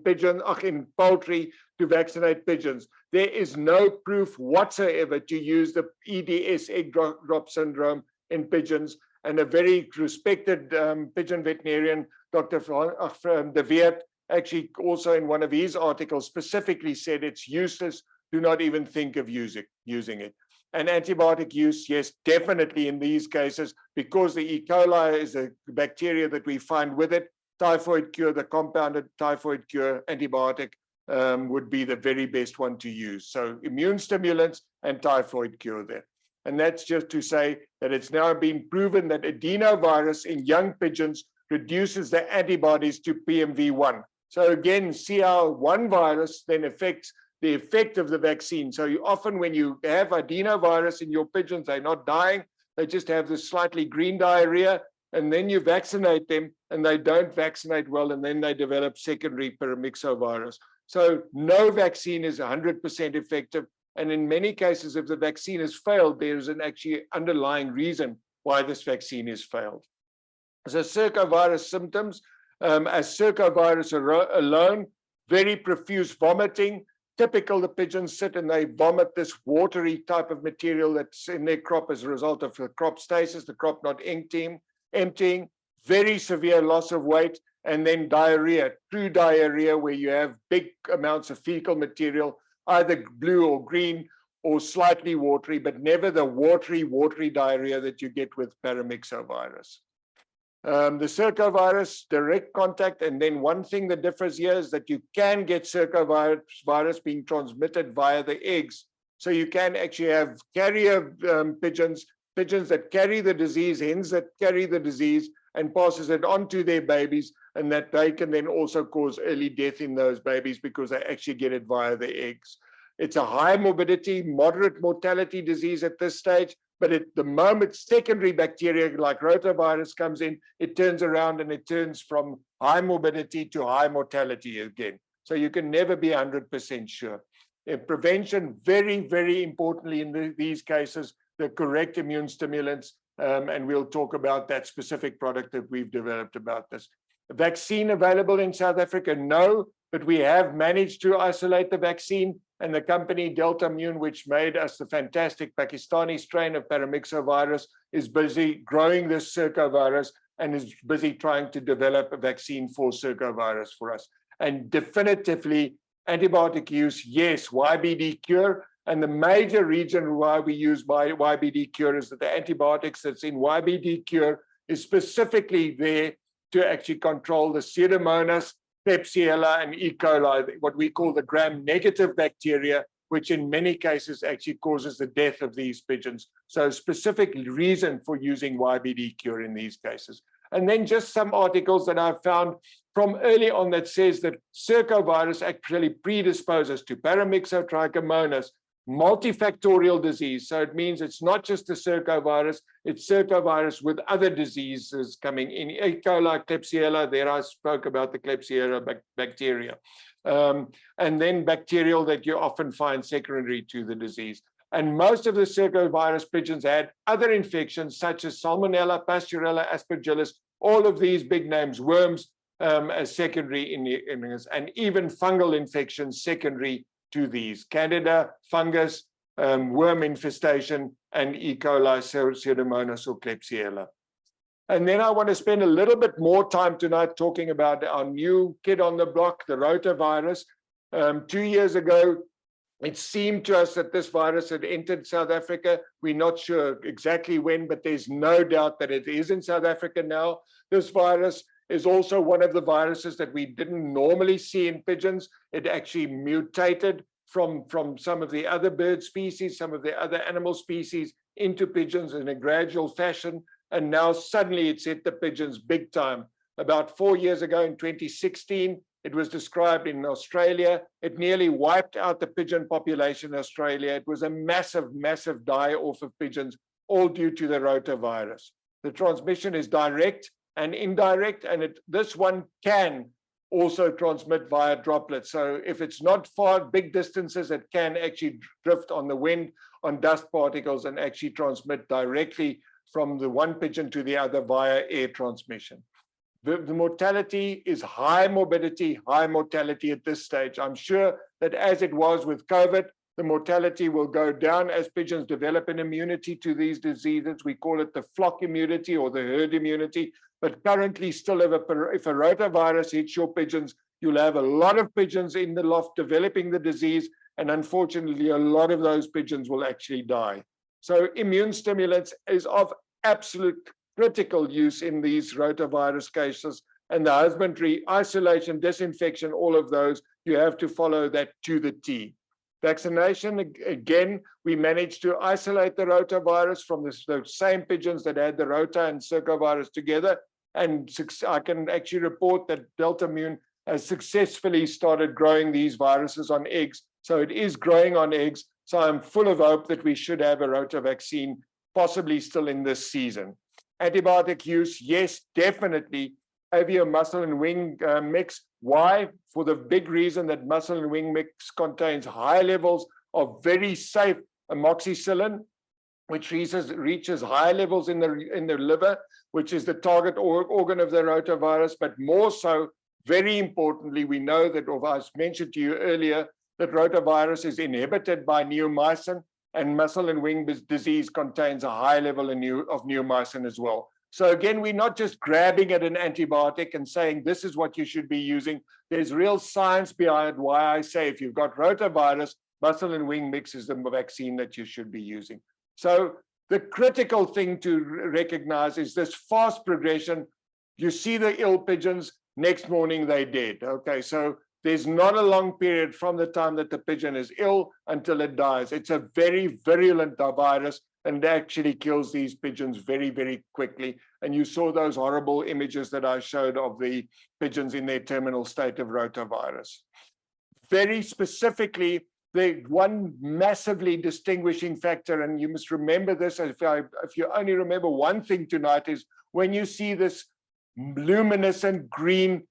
poultry to vaccinate pigeons. There is no proof whatsoever to use the EDS egg drop syndrome in pigeons, and a very respected pigeon veterinarian, Dr. De Weert, actually also in one of his articles specifically said it's useless, do not even think of using it. And antibiotic use, yes, definitely in these cases, because the E. coli is a bacteria that we find with it, typhoid cure, the compounded typhoid cure antibiotic would be the very best one to use. So immune stimulants and typhoid cure there. And that's just to say that it's now been proven that adenovirus in young pigeons reduces the antibodies to PMV1. So again, CR1 virus then affects the effect of the vaccine. So you often, when you have adenovirus in your pigeons, they're not dying, they just have this slightly green diarrhea, and then you vaccinate them and they don't vaccinate well, and then they develop secondary paramyxovirus. So no vaccine is 100% effective. And in many cases, if the vaccine has failed, there's an actually underlying reason why this vaccine has failed. So circovirus symptoms, as circovirus alone, very profuse vomiting. Typical, the pigeons sit and they vomit this watery type of material that's in their crop as a result of the crop stasis, the crop not emptying, very severe loss of weight, and then diarrhea, true diarrhea, where you have big amounts of fecal material, either blue or green or slightly watery, but never the watery diarrhea that you get with paramyxovirus. The circovirus, direct contact, and then one thing that differs here is that you can get circovirus being transmitted via the eggs. So you can actually have carrier pigeons that carry the disease, hens that carry the disease, and passes it on to their babies, and that they can then also cause early death in those babies because they actually get it via the eggs. It's a high morbidity, moderate mortality disease at this stage, but at the moment secondary bacteria like rotavirus comes in, it turns around and it turns from high morbidity to high mortality again. So you can never be 100% sure. Prevention, very, very importantly in these cases, the correct immune stimulants, and we'll talk about that specific product that we've developed about this. Vaccine available in South Africa? No, but we have managed to isolate the vaccine, and the company Delta Immune, which made us the fantastic Pakistani strain of paramyxovirus, is busy growing this circovirus and is busy trying to develop a vaccine for circovirus for us. And definitively, antibiotic use, yes, YBD cure. And the major reason why we use YBD cure is that the antibiotics that's in YBD cure is specifically there to actually control the Pseudomonas, Klebsiella, and E. coli, what we call the gram-negative bacteria, which in many cases actually causes the death of these pigeons. So specific reason for using YBD cure in these cases. And then just some articles that I've found from early on that says that circovirus actually predisposes to paramyxotrichomonas, multifactorial disease. So it means it's not just the circovirus, it's circovirus with other diseases coming in. E. coli, Klebsiella, there I spoke about the Klebsiella bacteria. And then bacterial that you often find secondary to the disease. And most of the circovirus pigeons had other infections such as Salmonella, Pasteurella, Aspergillus, all of these big names, worms as secondary and even fungal infections secondary to these, Candida, fungus, worm infestation, and E. coli, Pseudomonas, or Klebsiella. And then I want to spend a little bit more time tonight talking about our new kid on the block, the rotavirus. 2 years ago, It seemed to us that this virus had entered South Africa. We're not sure exactly when, but there's no doubt that it is in South Africa now. This virus is also one of the viruses that we didn't normally see in pigeons. It actually mutated from some of the other bird species, some of the other animal species into pigeons in a gradual fashion. And now suddenly it's hit the pigeons big time. About 4 years ago in 2016, it was described in Australia. It nearly wiped out the pigeon population in Australia. It was a massive, massive die-off of pigeons, all due to the rotavirus. The transmission is direct and indirect, and this one can also transmit via droplets. So if it's not far, big distances, it can actually drift on the wind, on dust particles, and actually transmit directly from the one pigeon to the other via air transmission. The mortality is high morbidity, high mortality at this stage. I'm sure that as it was with COVID, the mortality will go down as pigeons develop an immunity to these diseases. We call it the flock immunity or the herd immunity. But currently still, if a rotavirus hits your pigeons, you'll have a lot of pigeons in the loft developing the disease. And unfortunately, a lot of those pigeons will actually die. So immune stimulants is of absolute critical use in these rotavirus cases, and the husbandry, isolation, disinfection, all of those, you have to follow that to the T. Vaccination, again, we managed to isolate the rotavirus from the same pigeons that had the rota and circovirus together, and I can actually report that Deltamune has successfully started growing these viruses on eggs, so it is growing on eggs, so I'm full of hope that we should have a rota vaccine possibly still in this season. Antibiotic use, yes, definitely. Avio muscle and wing mix. Why? For the big reason that muscle and wing mix contains high levels of very safe amoxicillin, which reaches high levels in the liver, which is the target organ of the rotavirus. But more so, very importantly, we know that, or I mentioned to you earlier, that rotavirus is inhibited by neomycin, and muscle and wing disease contains a high level of neomycin as well. So again, we're not just grabbing at an antibiotic and saying this is what you should be using. There's real science behind why I say if you've got rotavirus, muscle and wing mix is the vaccine that you should be using. So the critical thing to recognize is this fast progression. You see the ill pigeons, next morning they're dead. Okay, so there's not a long period from the time that the pigeon is ill until it dies. It's a very virulent virus and actually kills these pigeons very, very quickly. And you saw those horrible images that I showed of the pigeons in their terminal state of rotavirus. Very specifically, the one massively distinguishing factor, and you must remember this, if you only remember one thing tonight, is when you see this luminescent green,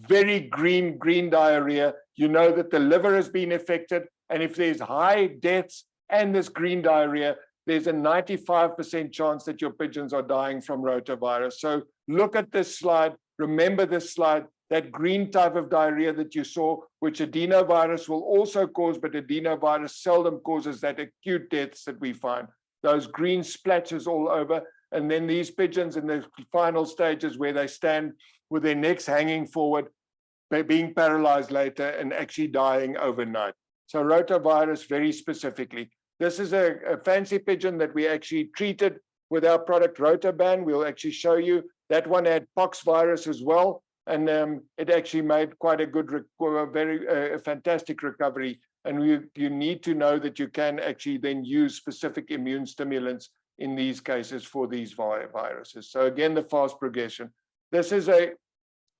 very green diarrhea, you know that the liver has been affected. And if there's high deaths and this green diarrhea, there's a 95% chance that your pigeons are dying from rotavirus. So look at this slide, remember this slide, that green type of diarrhea that you saw, which adenovirus will also cause, but adenovirus seldom causes that acute deaths that we find. Those green splotches all over. And then these pigeons in the final stages where they stand with their necks hanging forward, being paralyzed later and actually dying overnight. So rotavirus very specifically. This is a fancy pigeon that we actually treated with our product Rotaban. We'll actually show you. That one had pox virus as well. And it actually made quite a good, fantastic recovery. And you need to know that you can actually then use specific immune stimulants in these cases for these viruses. So again, the fast progression. This is a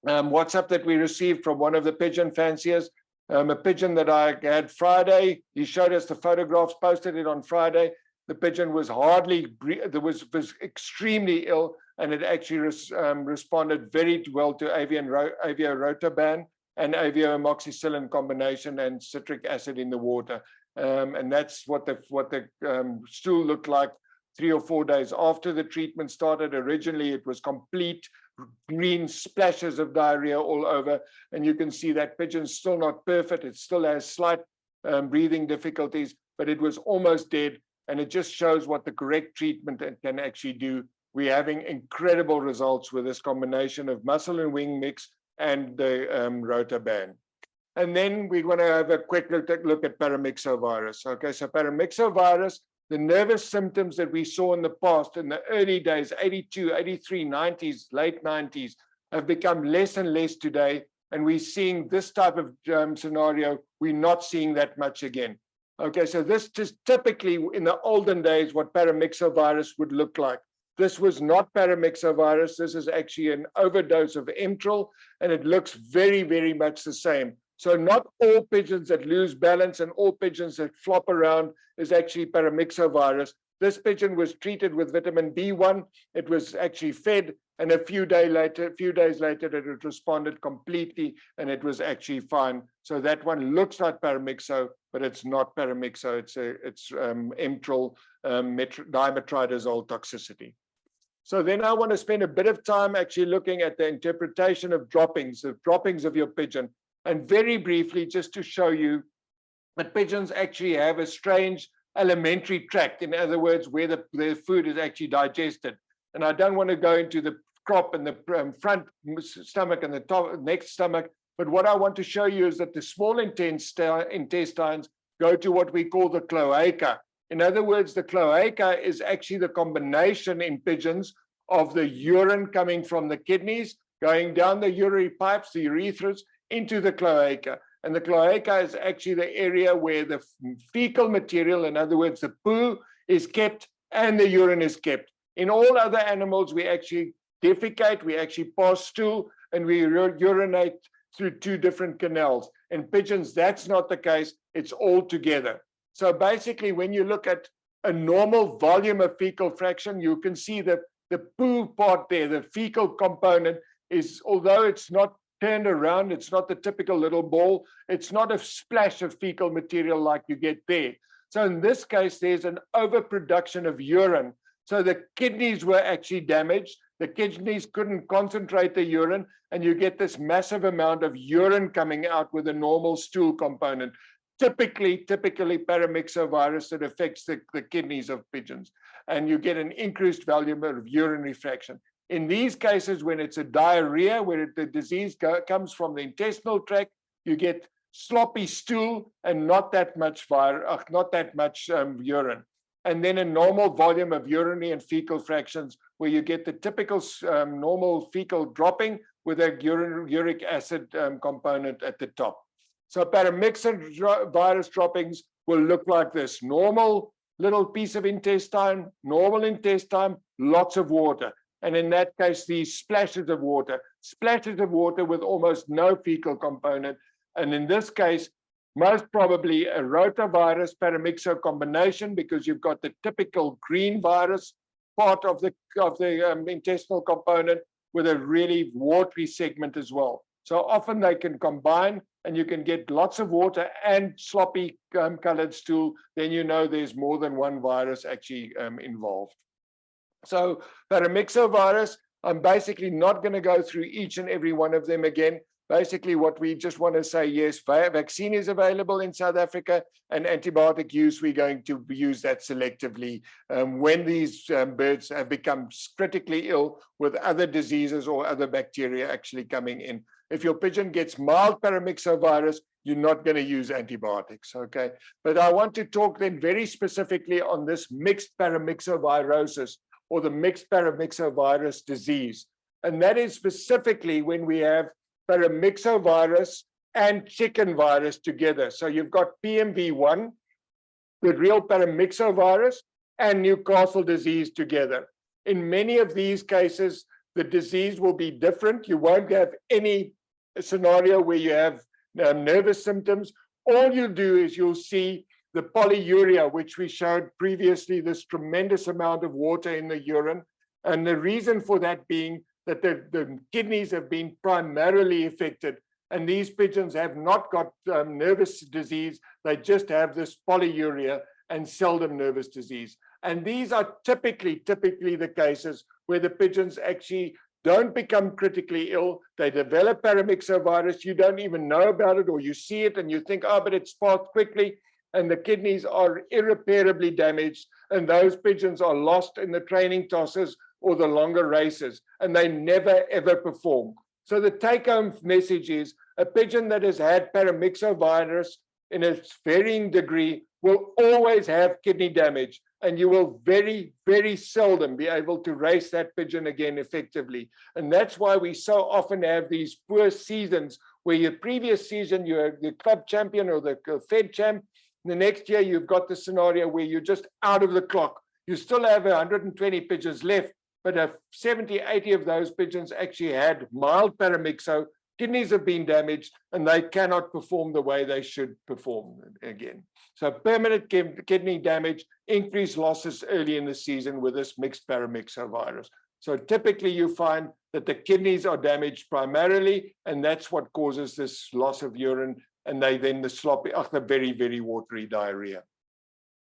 WhatsApp that we received from one of the pigeon fanciers, a pigeon that I had Friday. He showed us the photographs, posted it on Friday. The pigeon was was extremely ill, and it actually responded very well to Avio Rotaban and Avio amoxicillin combination and citric acid in the water. And that's what the stool looked like 3 or 4 days after the treatment started. Originally, it was complete green splashes of diarrhea all over, and you can see that pigeon's still not perfect. It still has slight breathing difficulties, but it was almost dead, and it just shows what the correct treatment can actually do. We're having incredible results with this combination of muscle and wing mix and the Rotaban. And then we're going to have a quick look at paramyxovirus. Okay, so paramyxovirus, the nervous symptoms that we saw in the past, in the early days, 82, 83, 90s, late 90s, have become less and less today. And we're seeing this type of scenario, we're not seeing that much again. Okay, so this is typically in the olden days what paramyxovirus would look like. This was not paramyxovirus. This is actually an overdose of Emtrol, and it looks very, very much the same. So not all pigeons that lose balance and all pigeons that flop around is actually paramyxovirus. This pigeon was treated with vitamin B1. It was actually fed, and a few days later, it responded completely, and it was actually fine. So that one looks like paramyxo, but it's not paramyxo. It's Emtrol dimetridazole toxicity. So then I want to spend a bit of time actually looking at the interpretation of droppings, the droppings of your pigeon. And very briefly, just to show you that pigeons actually have a strange alimentary tract, in other words, where their food is actually digested. And I don't want to go into the crop and the front stomach and the top, next stomach, but what I want to show you is that the small intestines go to what we call the cloaca. In other words, the cloaca is actually the combination in pigeons of the urine coming from the kidneys, going down the urinary pipes, the urethras, into the cloaca. And the cloaca is actually the area where the fecal material, in other words, the poo, is kept and the urine is kept. In all other animals, we actually defecate, we actually pass stool, and we urinate through two different canals. In pigeons, that's not the case. It's all together. So basically, when you look at a normal volume of fecal fraction, you can see that the poo part there, the fecal component, is, although it's not turned around, it's not the typical little ball, it's not a splash of fecal material like you get there. So in this case, there's an overproduction of urine. So the kidneys were actually damaged. The kidneys couldn't concentrate the urine, and you get this massive amount of urine coming out with a normal stool component. Typically paramyxovirus that affects the kidneys of pigeons, and you get an increased volume of urinary fraction. In these cases, when it's a diarrhea, where the disease comes from the intestinal tract, you get sloppy stool and not that much urine. And then a normal volume of urinary and fecal fractions, where you get the typical normal fecal dropping with a uric acid component at the top. So paramyxovirus droppings will look like this: normal little piece of intestine, normal intestine, lots of water. And in that case, these splashes of water with almost no fecal component. And in this case, most probably a rotavirus paramyxo combination, because you've got the typical green virus part of the intestinal component with a really watery segment as well. So often they can combine, and you can get lots of water and sloppy colored stool. Then you know there's more than one virus actually involved. So paramyxovirus, I'm basically not going to go through each and every one of them again. Basically, what we just want to say, yes, vaccine is available in South Africa, and antibiotic use, we're going to use that selectively when these birds have become critically ill with other diseases or other bacteria actually coming in. If your pigeon gets mild paramyxovirus, you're not going to use antibiotics, okay? But I want to talk then very specifically on this mixed paramyxovirosis, or the mixed paramyxovirus disease. And that is specifically when we have paramyxovirus and chicken virus together. So you've got PMV1, the real paramyxovirus, and Newcastle disease together. In many of these cases, the disease will be different. You won't have any scenario where you have nervous symptoms. All you'll do is you'll see the polyuria, which we showed previously, this tremendous amount of water in the urine. And the reason for that being that the kidneys have been primarily affected. And these pigeons have not got nervous disease. They just have this polyuria and seldom nervous disease. And these are typically the cases where the pigeons actually don't become critically ill. They develop paramyxovirus. You don't even know about it, or you see it and you think, oh, but it's passed quickly. And the kidneys are irreparably damaged, and those pigeons are lost in the training tosses or the longer races, and they never ever perform. So the take-home message is a pigeon that has had paramyxovirus in a varying degree will always have kidney damage, and you will very, very seldom be able to race that pigeon again effectively. And that's why we so often have these poor seasons where your previous season you're the club champion or the Fed champ. The next year you've got the scenario where you're just out of the clock. You still have 120 pigeons left, but 70, 80 of those pigeons actually had mild paramyxo, kidneys have been damaged, and they cannot perform the way they should perform again. So permanent kidney damage, increased losses early in the season with this mixed paramyxovirus. So typically you find that the kidneys are damaged primarily, and that's what causes this loss of urine, and the sloppy, the very, very watery diarrhea.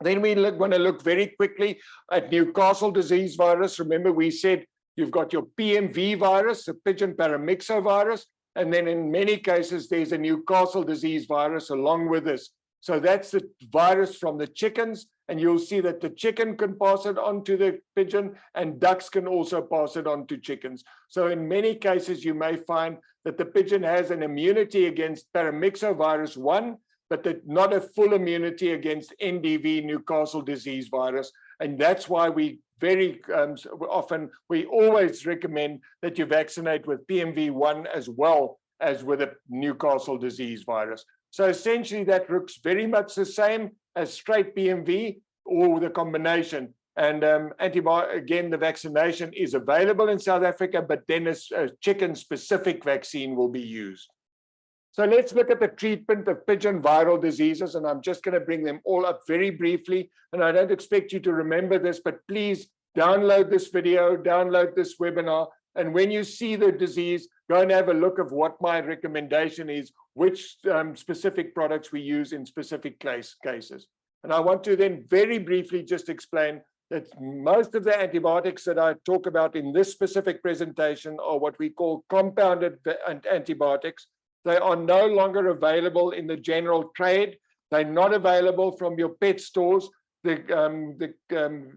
Then we want to look very quickly at Newcastle disease virus. Remember, we said you've got your PMV virus, the pigeon paramyxovirus, and then in many cases, there's a Newcastle disease virus along with this. So that's the virus from the chickens, and you'll see that the chicken can pass it on to the pigeon, and ducks can also pass it on to chickens. So in many cases, you may find that the pigeon has an immunity against paramyxovirus 1, but not a full immunity against NDV, Newcastle disease virus. And that's why we very often, we always recommend that you vaccinate with PMV1 as well as with a Newcastle disease virus. So essentially that looks very much the same as straight PMV or the combination. And again, the vaccination is available in South Africa, but then a chicken-specific vaccine will be used. So let's look at the treatment of pigeon viral diseases, and I'm just going to bring them all up very briefly. And I don't expect you to remember this, but please download this video, download this webinar, and when you see the disease, go and have a look of what my recommendation is, which specific products we use in specific cases. And I want to then very briefly just explain that most of the antibiotics that I talk about in this specific presentation are what we call compounded antibiotics. They are no longer available in the general trade. They're not available from your pet stores. The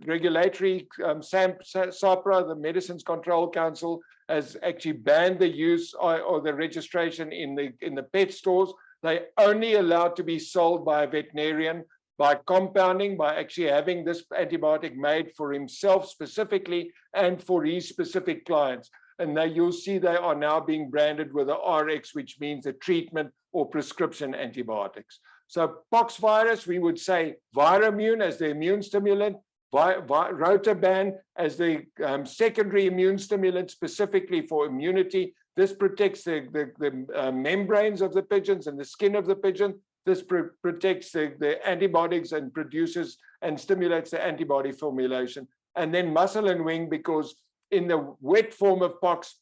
regulatory SAHPRA, the Medicines Control Council, has actually banned the use or the registration in the pet stores. They're only allowed to be sold by a veterinarian by compounding, by actually having this antibiotic made for himself specifically and for his specific clients. And you'll see they are now being branded with a RX, which means a treatment or prescription antibiotics. So pox virus, we would say Viramune as the immune stimulant, Rotaban as the secondary immune stimulant specifically for immunity. This protects the membranes of the pigeons and the skin of the pigeon. This protects the antibodies and produces and stimulates the antibody formulation. And then muscle and wing, because in the wet form of pox,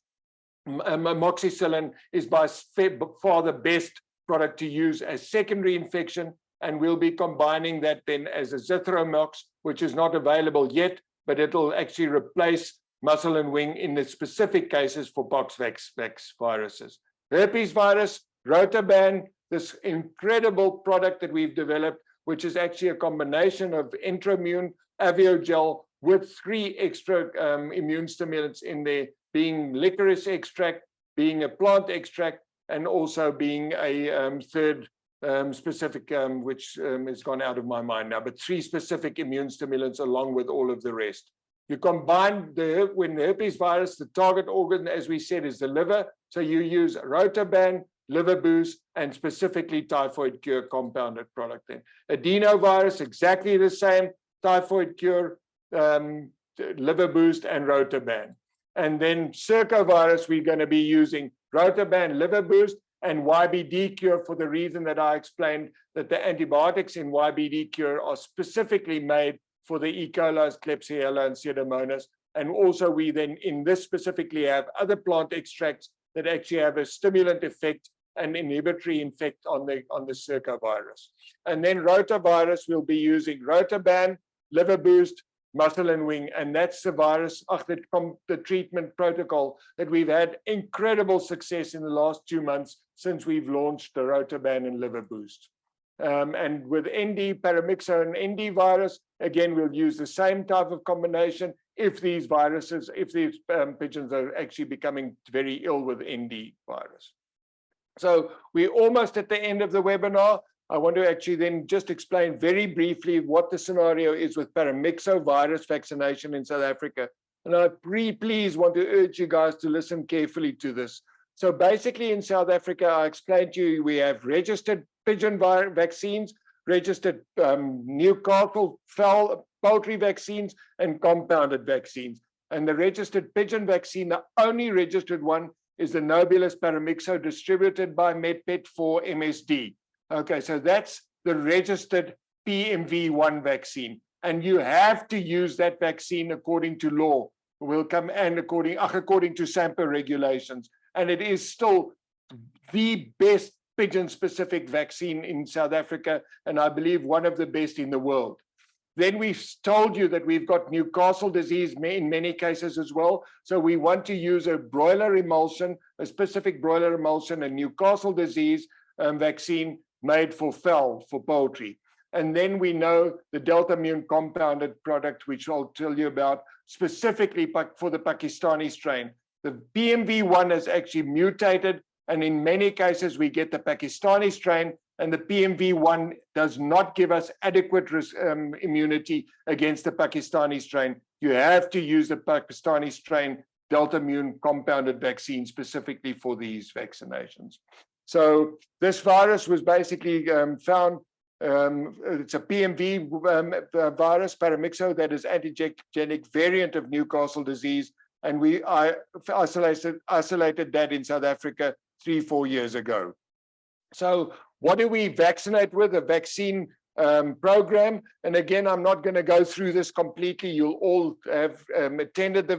amoxicillin is by far the best product to use as secondary infection, and we'll be combining that then as a Zithromox, which is not available yet, but it'll actually replace muscle and wing in the specific cases for pox viruses. Herpes virus, Rotaban, this incredible product that we've developed, which is actually a combination of Intramune, Aviogel, with 3 extra immune stimulants in there, being licorice extract, being a plant extract, and also being a third specific, which has gone out of my mind now, but 3 specific immune stimulants along with all of the rest. You combine when the herpes virus, the target organ, as we said, is the liver. So you use Rotaban, liver boost, and specifically typhoid cure compounded product then. Adenovirus, exactly the same, typhoid cure, liver boost, and Rotaban. And then circovirus, we're going to be using Rotaban, liver boost, and YBD cure for the reason that I explained, that the antibiotics in YBD cure are specifically made for the E. coli, Klebsiella, and Pseudomonas. And also we then in this specifically have other plant extracts that actually have a stimulant effect and inhibitory effect on the circovirus. And then rotavirus, we'll be using Rotaban, liver boost, muscle and wing, and that's the virus, the treatment protocol that we've had incredible success in the last 2 months since we've launched the Rotaban and liver boost. And with ND, paramyxo and ND virus, again, we'll use the same type of combination if these viruses, if these pigeons are actually becoming very ill with ND virus. So we're almost at the end of the webinar. I want to actually then just explain very briefly what the scenario is with paramyxo virus vaccination in South Africa. And I please want to urge you guys to listen carefully to this. So basically in South Africa, I explained to you, we have registered pigeon vaccines, registered Newcastle fowl poultry vaccines, and compounded vaccines. And the registered pigeon vaccine, the only registered one, is the Nobilis paramyxo distributed by MedPet for MSD. Okay, so that's the registered PMV1 vaccine. And you have to use that vaccine according to law. Will come and according to SAMPA regulations. And it is still the best pigeon-specific vaccine in South Africa, and I believe one of the best in the world. Then we've told you that we've got Newcastle disease in many cases as well. So we want to use a broiler emulsion, a specific broiler emulsion, a Newcastle disease vaccine made for fowl, for poultry. And then we know the Delta Immune compounded product, which I'll tell you about specifically for the Pakistani strain. The PMV1 has actually mutated, and in many cases we get the Pakistani strain, and the PMV1 does not give us adequate immunity against the Pakistani strain. You have to use the Pakistani strain Delta Immune compounded vaccine specifically for these vaccinations. So this virus was basically found, it's a PMV virus, paramyxo, that is antigenic variant of Newcastle disease. And we isolated that in South Africa 3-4 years ago. So what do we vaccinate with? A vaccine program. And again, I'm not going to go through this completely. You'll all have attended the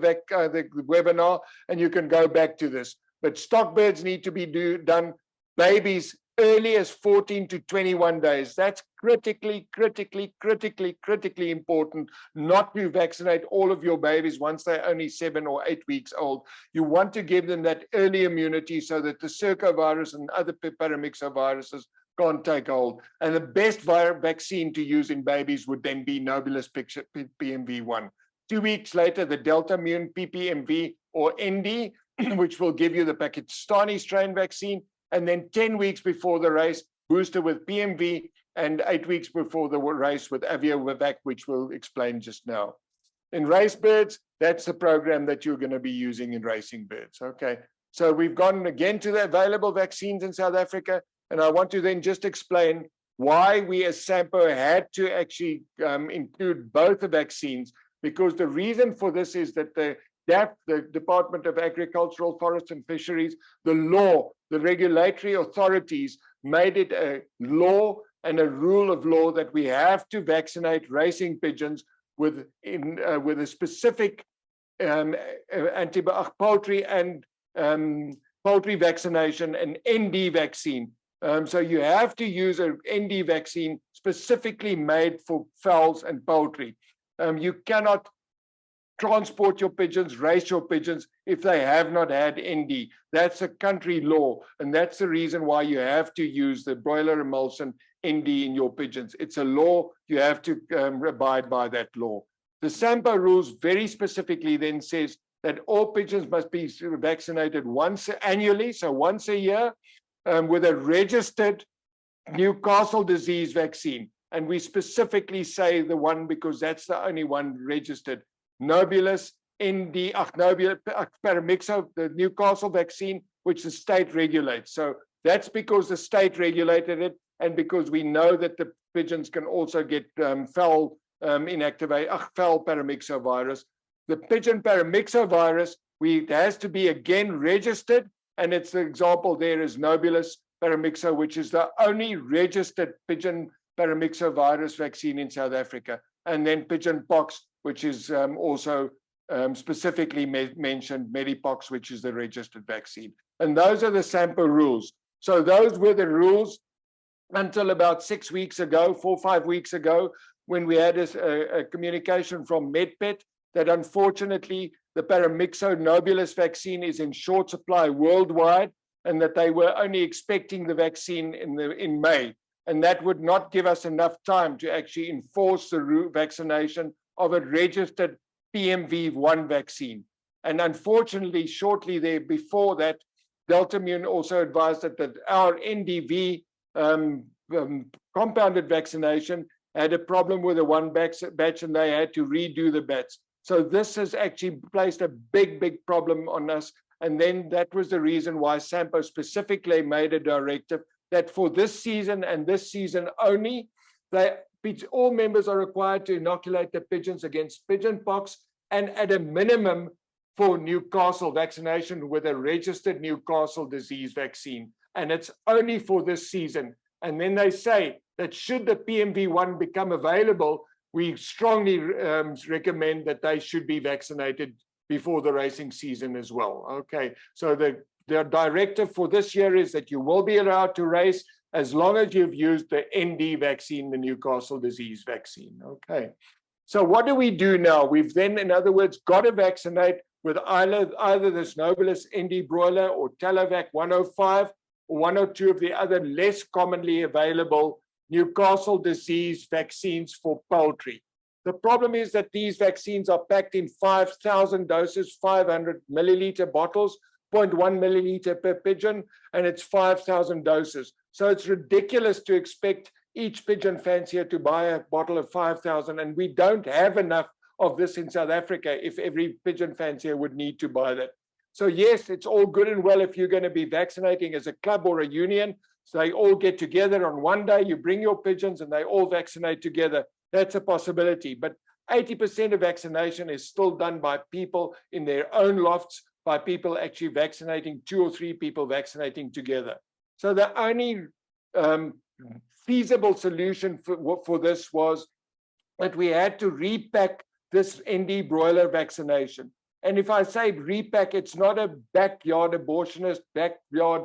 webinar, and you can go back to this. But stock birds need to be done, babies early as 14 to 21 days. That's critically important, not to vaccinate all of your babies once they're only 7 or 8 weeks old. You want to give them that early immunity so that the circovirus and other paramyxo viruses can't take hold. And the best vaccine to use in babies would then be Nobilis PMV1. 2 weeks later, the Delta Immune PPMV or ND, which will give you the Pakistani strain vaccine. And then 10 weeks before the race, booster with PMV, and 8 weeks before the race with Aviomed, which we'll explain just now. In race birds, that's the program that you're going to be using in racing birds. Okay, so we've gone again to the available vaccines in South Africa, and I want to then just explain why we as SAMPO had to actually include both the vaccines, because the reason for this is that the Department of Agricultural, Forest and Fisheries, the law, the regulatory authorities made it a law and a rule of law that we have to vaccinate racing pigeons with a specific poultry and poultry vaccination, an ND vaccine. So you have to use an ND vaccine specifically made for fowls and poultry. You cannot transport your pigeons, race your pigeons, if they have not had ND. That's a country law, and that's the reason why you have to use the broiler emulsion ND in your pigeons. It's a law, you have to abide by that law. The SAMPO rules very specifically then says that all pigeons must be vaccinated once annually, so once a year, with a registered Newcastle disease vaccine. And we specifically say the one because that's the only one registered. Nobilis, ND, paramyxo, the Newcastle vaccine, which the state regulates. So that's because the state regulated it, and because we know that the pigeons can also get fowl fowl paramyxo virus. The pigeon paramyxo virus, it has to be again registered, and it's the example there is Nobilis paramyxo, which is the only registered pigeon paramyxo virus vaccine in South Africa. And then pigeon pox, which is also specifically mentioned, Medipox, which is the registered vaccine. And those are the SAMPO rules. So those were the rules until about 6 weeks ago, 4 or 5 weeks ago, when we had a communication from MedPet that unfortunately the paramyxo Nobilis vaccine is in short supply worldwide, and that they were only expecting the vaccine in May. and that would not give us enough time to actually enforce the vaccination of a registered PMV1 vaccine. And unfortunately, shortly there before that, Deltamune also advised that our NDV compounded vaccination had a problem with the one batch, and they had to redo the batch. So this has actually placed a big problem on us. And then that was the reason why SAMPO specifically made a directive that for this season and this season only, all members are required to inoculate the pigeons against pigeon pox, and at a minimum for Newcastle vaccination with a registered Newcastle disease vaccine. And it's only for this season. And then they say that should the PMV1 become available, we strongly recommend that they should be vaccinated before the racing season as well. Okay, so the directive for this year is that you will be allowed to race as long as you've used the ND vaccine, the Newcastle disease vaccine. Okay, so what do we do now? We've then, in other words, got to vaccinate with either this Nobilis ND broiler or Talavac 105 or 102 of the other less commonly available Newcastle disease vaccines for poultry. The problem is that these vaccines are packed in 5,000 doses, 500 milliliter bottles, 0.1 milliliter per pigeon, and it's 5,000 doses. So it's ridiculous to expect each pigeon fancier to buy a bottle of 5,000, and we don't have enough of this in South Africa if every pigeon fancier would need to buy that. So yes, it's all good and well if you're going to be vaccinating as a club or a union. So they all get together on one day, you bring your pigeons and they all vaccinate together. That's a possibility. But 80% of vaccination is still done by people in their own lofts, by people actually vaccinating, 2 or 3 people vaccinating together. So the only feasible solution for this was that we had to repack this ND broiler vaccination. And if I say repack, it's not a backyard abortionist, backyard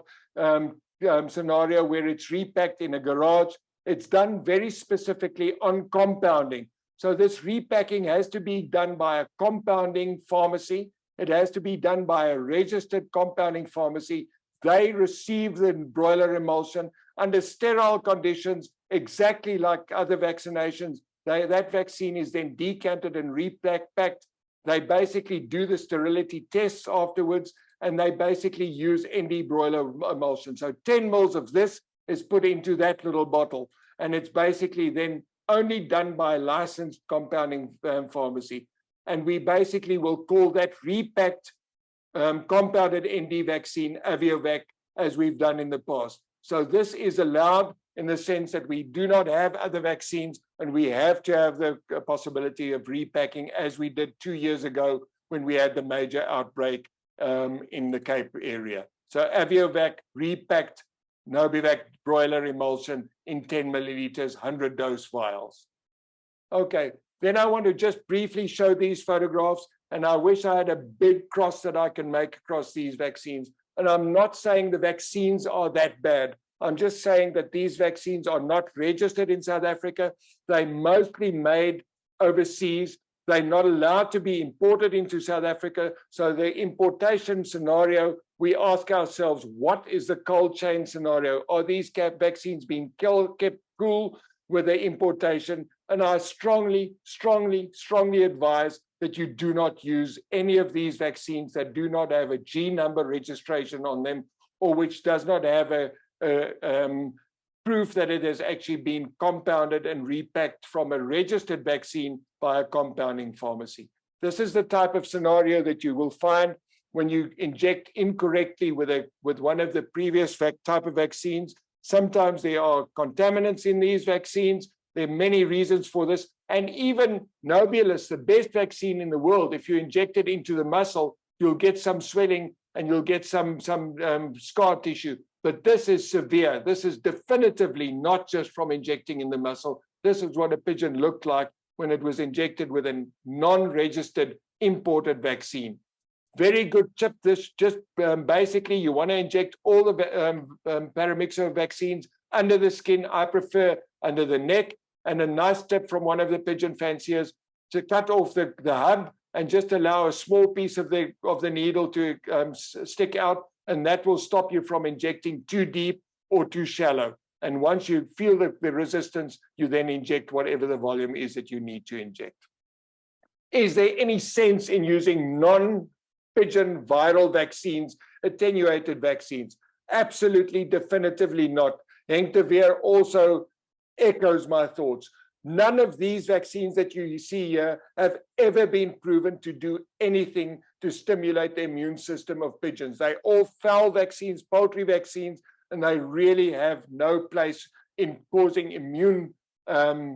scenario where it's repacked in a garage. It's done very specifically on compounding. So this repacking has to be done by a compounding pharmacy. It has to be done by a registered compounding pharmacy. They receive the broiler emulsion under sterile conditions, exactly like other vaccinations. That vaccine is then decanted and repacked. They basically do the sterility tests afterwards, and they basically use ND broiler emulsion. So 10 mils of this is put into that little bottle, and it's basically then only done by a licensed compounding pharmacy. And we basically will call that repacked compounded ND vaccine Aviomed, as we've done in the past. So this is allowed in the sense that we do not have other vaccines, and we have to have the possibility of repacking, as we did 2 years ago when we had the major outbreak in the Cape area. So Aviomed repacked Nobivac broiler emulsion in 10 milliliters, 100 dose vials. Okay, then I want to just briefly show these photographs, and I wish I had a big cross that I can make across these vaccines. And I'm not saying the vaccines are that bad. I'm just saying that these vaccines are not registered in South Africa. They're mostly made overseas. They're not allowed to be imported into South Africa. So the importation scenario, we ask ourselves, what is the cold chain scenario? Are these vaccines being kept cool with the importation? And I strongly advise that you do not use any of these vaccines that do not have a G number registration on them, or which does not have a proof that it has actually been compounded and repacked from a registered vaccine by a compounding pharmacy. This is the type of scenario that you will find when you inject incorrectly with one of the previous type of vaccines. Sometimes there are contaminants in these vaccines. There are many reasons for this. And even Nobilis, the best vaccine in the world, if you inject it into the muscle, you'll get some swelling and you'll get some scar tissue. But this is severe. This is definitively not just from injecting in the muscle. This is what a pigeon looked like when it was injected with a non-registered imported vaccine. Very good tip. This just basically you want to inject all the paramyxo vaccines under the skin. I prefer under the neck. And a nice tip from one of the pigeon fanciers to cut off the hub and just allow a small piece of the needle to stick out, and that will stop you from injecting too deep or too shallow. And once you feel the resistance, you then inject whatever the volume is that you need to inject. Is there any sense in using non-pigeon viral vaccines, attenuated vaccines? Absolutely, definitively not. Henk de Veer also echoes my thoughts. None of these vaccines that you see here have ever been proven to do anything to stimulate the immune system of pigeons. They're all fowl vaccines, poultry vaccines, and they really have no place in causing immune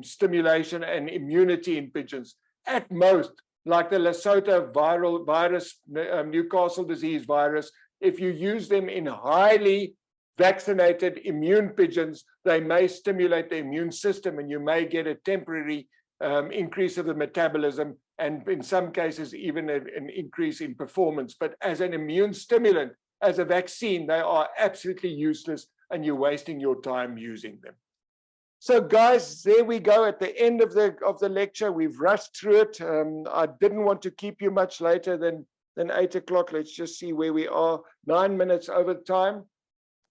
stimulation and immunity in pigeons. At most, like the Lesotho viral virus, Newcastle disease virus, if you use them in highly vaccinated immune pigeons, they may stimulate the immune system and you may get a temporary increase of the metabolism and in some cases even an increase in performance. But as an immune stimulant, as a vaccine, they are absolutely useless and you're wasting your time using them. So guys, there we go at the end of the lecture. We've rushed through it. I didn't want to keep you much later than 8 o'clock. Let's just see where we are, 9 minutes over time.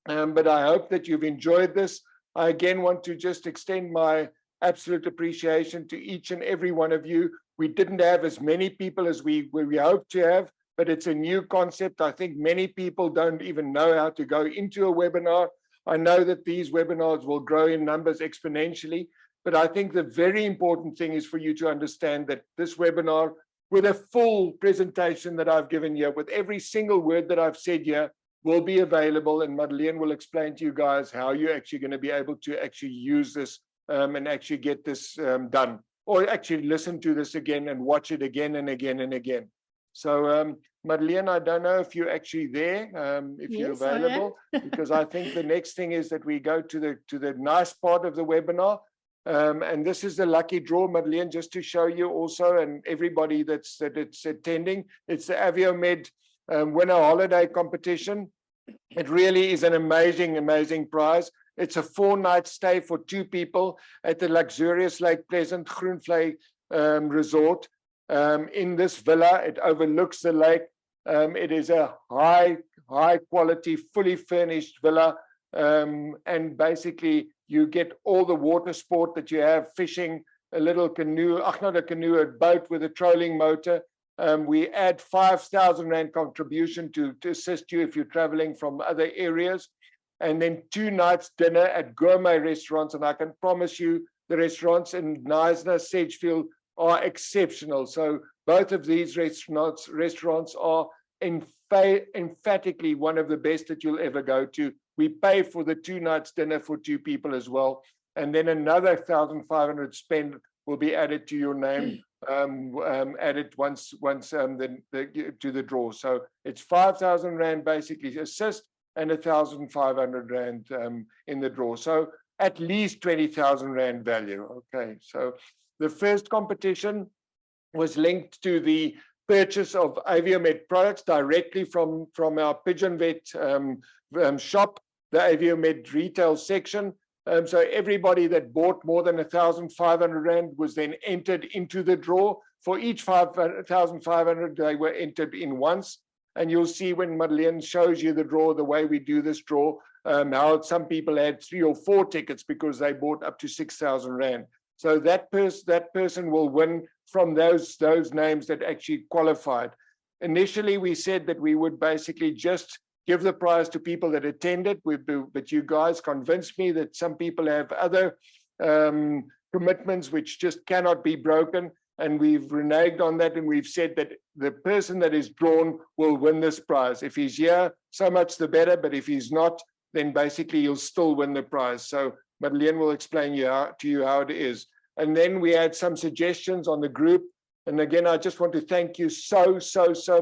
But I hope that you've enjoyed this. I again want to just extend my absolute appreciation to each and every one of you. We didn't have as many people as we hoped to have, but it's a new concept. I think many people don't even know how to go into a webinar. I know that these webinars will grow in numbers exponentially, but I think the very important thing is for you to understand that this webinar, with a full presentation that I've given here, with every single word that I've said here, will be available, and Madeleine will explain to you guys how you're actually going to be able to actually use this and actually get this done, or actually listen to this again and watch it again and again and again. So Madeleine, I don't know if you're actually there, if you're available, because I think the next thing is that we go to the nice part of the webinar. And this is the lucky draw, Madeleine, just to show you also, and everybody that's attending. It's the Aviomed winner holiday competition. It really is an amazing prize. It's a 4-night stay for 2 people at the luxurious Lake Pleasant Groenvlei resort. In this villa, it overlooks the lake. It is a high quality, fully furnished villa. And basically you get all the water sport that you have, fishing, a little canoe, not a canoe, a boat with a trolling motor. We add 5,000 Rand contribution to assist you if you're traveling from other areas. And then 2 nights dinner at gourmet restaurants. And I can promise you the restaurants in Knysna, Sedgefield are exceptional. So both of these restaurants are emphatically one of the best that you'll ever go to. We pay for the 2 nights dinner for 2 people as well. And then another 1,500 spend will be added to your name, added once to the draw. So it's 5,000 Rand basically assist and 1,500 Rand in the draw. So at least 20,000 Rand value. Okay, so the first competition was linked to the purchase of Aviomed products directly from our Pigeon Vet shop, the Aviomed retail section. So everybody that bought more than 1,500 Rand was then entered into the draw. For each 5,500, they were entered in once. And you'll see when Madeleine shows you the draw, the way we do this draw, how some people had 3 or 4 tickets because they bought up to 6,000 Rand. So that person will win from those names that actually qualified. Initially, we said that we would basically just give the prize to people that attended, but you guys convinced me that some people have other commitments which just cannot be broken. And we've reneged on that, and we've said that the person that is drawn will win this prize. If he's here, so much the better, but if he's not, then basically you'll still win the prize. So Madeleine will explain to you how it is. And then we had some suggestions on the group. And again, I just want to thank you so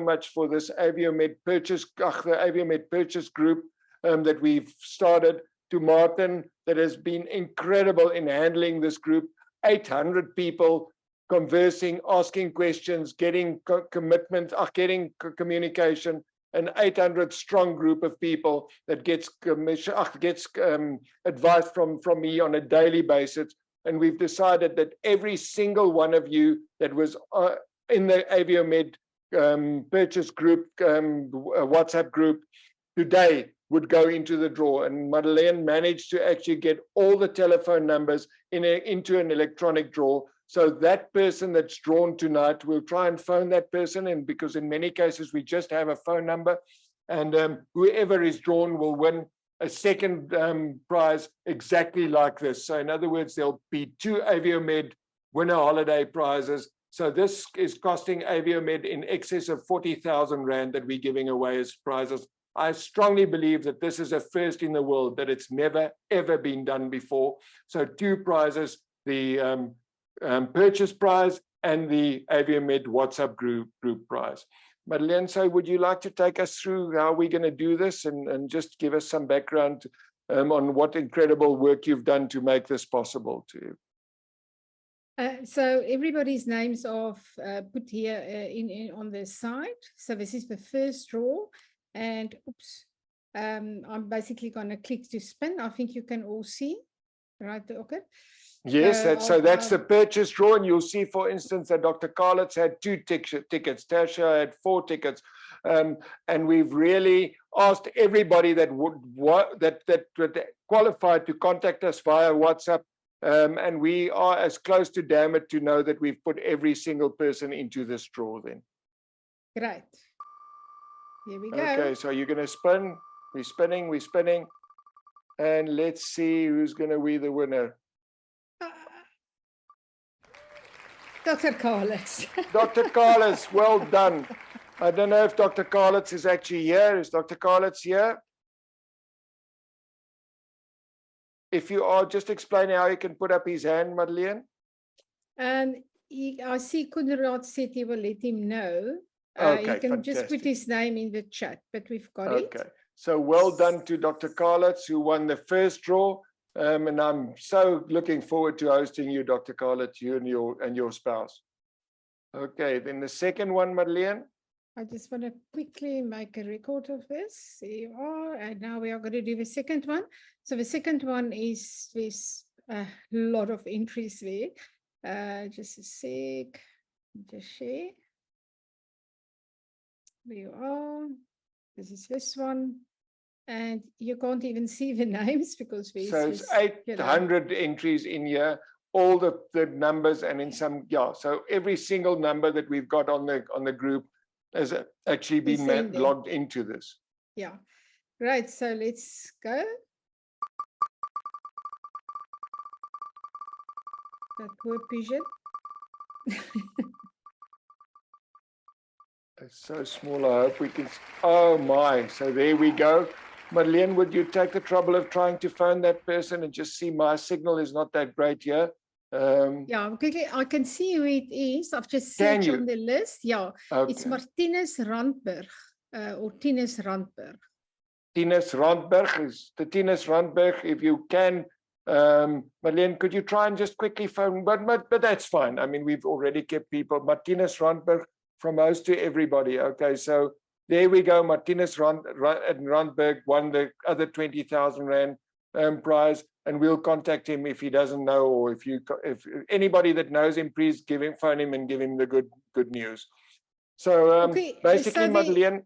much for this Aviomed purchase, the Aviomed purchase group that we've started. To Martin, that has been incredible in handling this group. 800 people conversing, asking questions, getting commitment, getting communication. An 800 strong group of people that gets advice from me on a daily basis. And we've decided that every single one of you that was in the Aviomed purchase group, WhatsApp group today, would go into the draw. And Madeleine managed to actually get all the telephone numbers into an electronic draw. So that person that's drawn tonight, we'll try and phone that person. And because in many cases, we just have a phone number, and whoever is drawn will win a second prize exactly like this. So in other words, there'll be 2 Aviomed winner holiday prizes. So this is costing Aviomed in excess of 40,000 Rand that we're giving away as prizes. I strongly believe that this is a first in the world, that it's never, ever been done before. So 2 prizes, the purchase prize and the Aviomed WhatsApp group prize. Madeleine, so would you like to take us through how we're going to do this and just give us some background on what incredible work you've done to make this possible to you? So everybody's names are put here on the side. So this is the first draw, and oops, I'm basically going to click to spin. I think you can all see, right? Okay. Yes, so that's the purchase draw, and you'll see, for instance, that Dr. Karlitz had 2 tickets, Tasha had 4 tickets, and we've really asked everybody that would qualified to contact us via WhatsApp, and we are as close to damn it to know that we've put every single person into this draw then. Great. Here we go. Okay, so you're going to spin. We're spinning, and let's see who's going to be the winner. Dr. Karlitz. Dr. Karlitz, well done. I don't know if Dr. Karlitz is actually here. Is Dr. Karlitz here? If you are, just explain how he can put up his hand, Madeleine. I see Kunrad said he will let him know. Okay, he can fantastic. just put his name in the chat, but we've got it. Okay, so well done to Dr. Karlitz, who won the first draw. And I'm so looking forward to hosting you, Dr. Karlitz, you and your spouse. Okay, then the second one, Madeleine. I just want to quickly make a record of this. There you are. And now we are going to do the second one. So the second one is this lot of entries there. Just a sec. Just share. There you are. This is this one. And you can't even see the names because we. So it's 800 entries in here, all the numbers, and in some, yeah. So every single number that we've got on the group has actually been logged into this. Yeah. Right. So let's go. That poor pigeon. It's so small. I hope we can. Oh my! So there we go. Madeleine, would you take the trouble of trying to phone that person and just see? My signal is not that great here. Yeah, quickly, I can see who it is. I've just searched on the list. Yeah, okay. It's Martinus Randberg or Tinus Randberg. Tinus Randberg is the Tinus Randberg. If you can, Madeleine, could you try and just quickly phone? But that's fine. I mean, we've already kept people. Martinus Randberg, from host to everybody. Okay, so. There we go. Martinus Randberg won the other 20,000 Rand prize, and we'll contact him if he doesn't know, or if anybody that knows him, please phone him and give him the good news. So okay, basically, so Madeleine.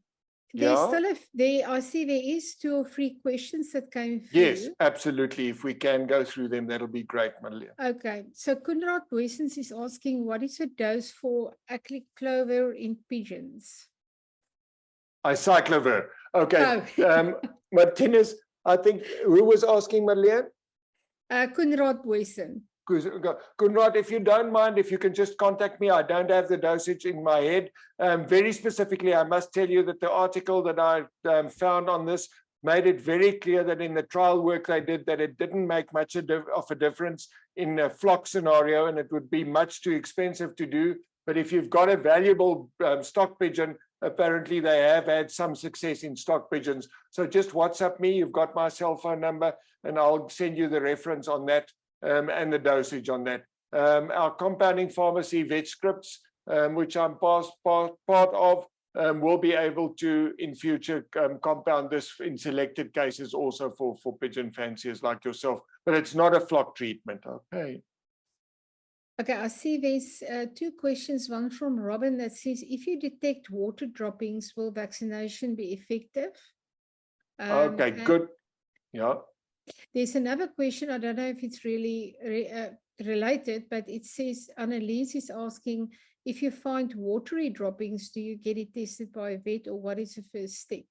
I see there is 2 or 3 questions that came through. Yes, absolutely. If we can go through them, that'll be great, Madeleine. Okay, so Kunrad Wessens is asking, what is the dose for acliclovir in pigeons? Acyclovir. Okay. Oh. Martinez, I think, who was asking, Madeleine? Kunrad Wesen. Kunrad, if you don't mind, if you can just contact me. I don't have the dosage in my head. Very specifically, I must tell you that the article that I found on this made it very clear that in the trial work they did, that it didn't make much of a difference in a flock scenario, and it would be much too expensive to do. But if you've got a valuable stock pigeon, apparently they have had some success in stock pigeons. So just WhatsApp me. You've got my cell phone number, and I'll send you the reference on that and the dosage on that. Our compounding pharmacy vet scripts, which I'm part of, will be able to in future compound this in selected cases also for pigeon fanciers like yourself. But it's not a flock treatment. Okay. Okay, I see there's 2 questions. One from Robin that says, if you detect water droppings, will vaccination be effective? Okay, And good. Yeah. there's another question. I don't know if it's really related, but it says Annalise is asking, if you find watery droppings, do you get it tested by a vet, or what is the first step?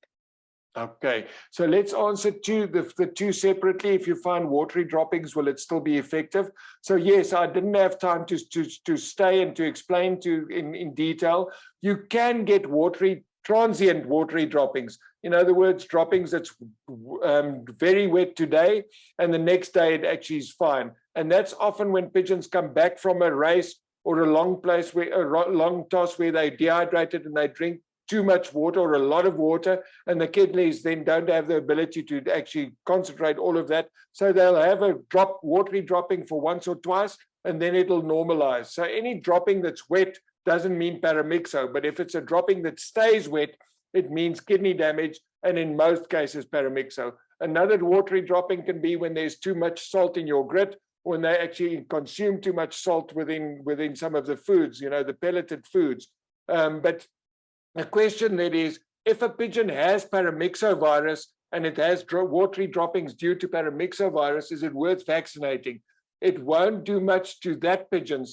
Okay, so let's answer the two separately. If you find watery droppings, will it still be effective? So yes, I didn't have time to stay and to explain in detail. You can get transient watery droppings. In other words, droppings that's very wet today, and the next day it actually is fine. And that's often when pigeons come back from a race or a long toss where they're dehydrated and they drink too much water or a lot of water, and the kidneys then don't have the ability to actually concentrate all of that. So they'll have a watery dropping for once or twice, and then it'll normalize. So any dropping that's wet doesn't mean paramyxo, but if it's a dropping that stays wet, it means kidney damage, and in most cases paramyxo. Another watery dropping can be when there's too much salt in your grit, when they actually consume too much salt within some of the foods, the pelleted foods. But the question then is, if a pigeon has paramyxovirus and it has watery droppings due to paramyxovirus, is it worth vaccinating? It won't do much to that pigeon,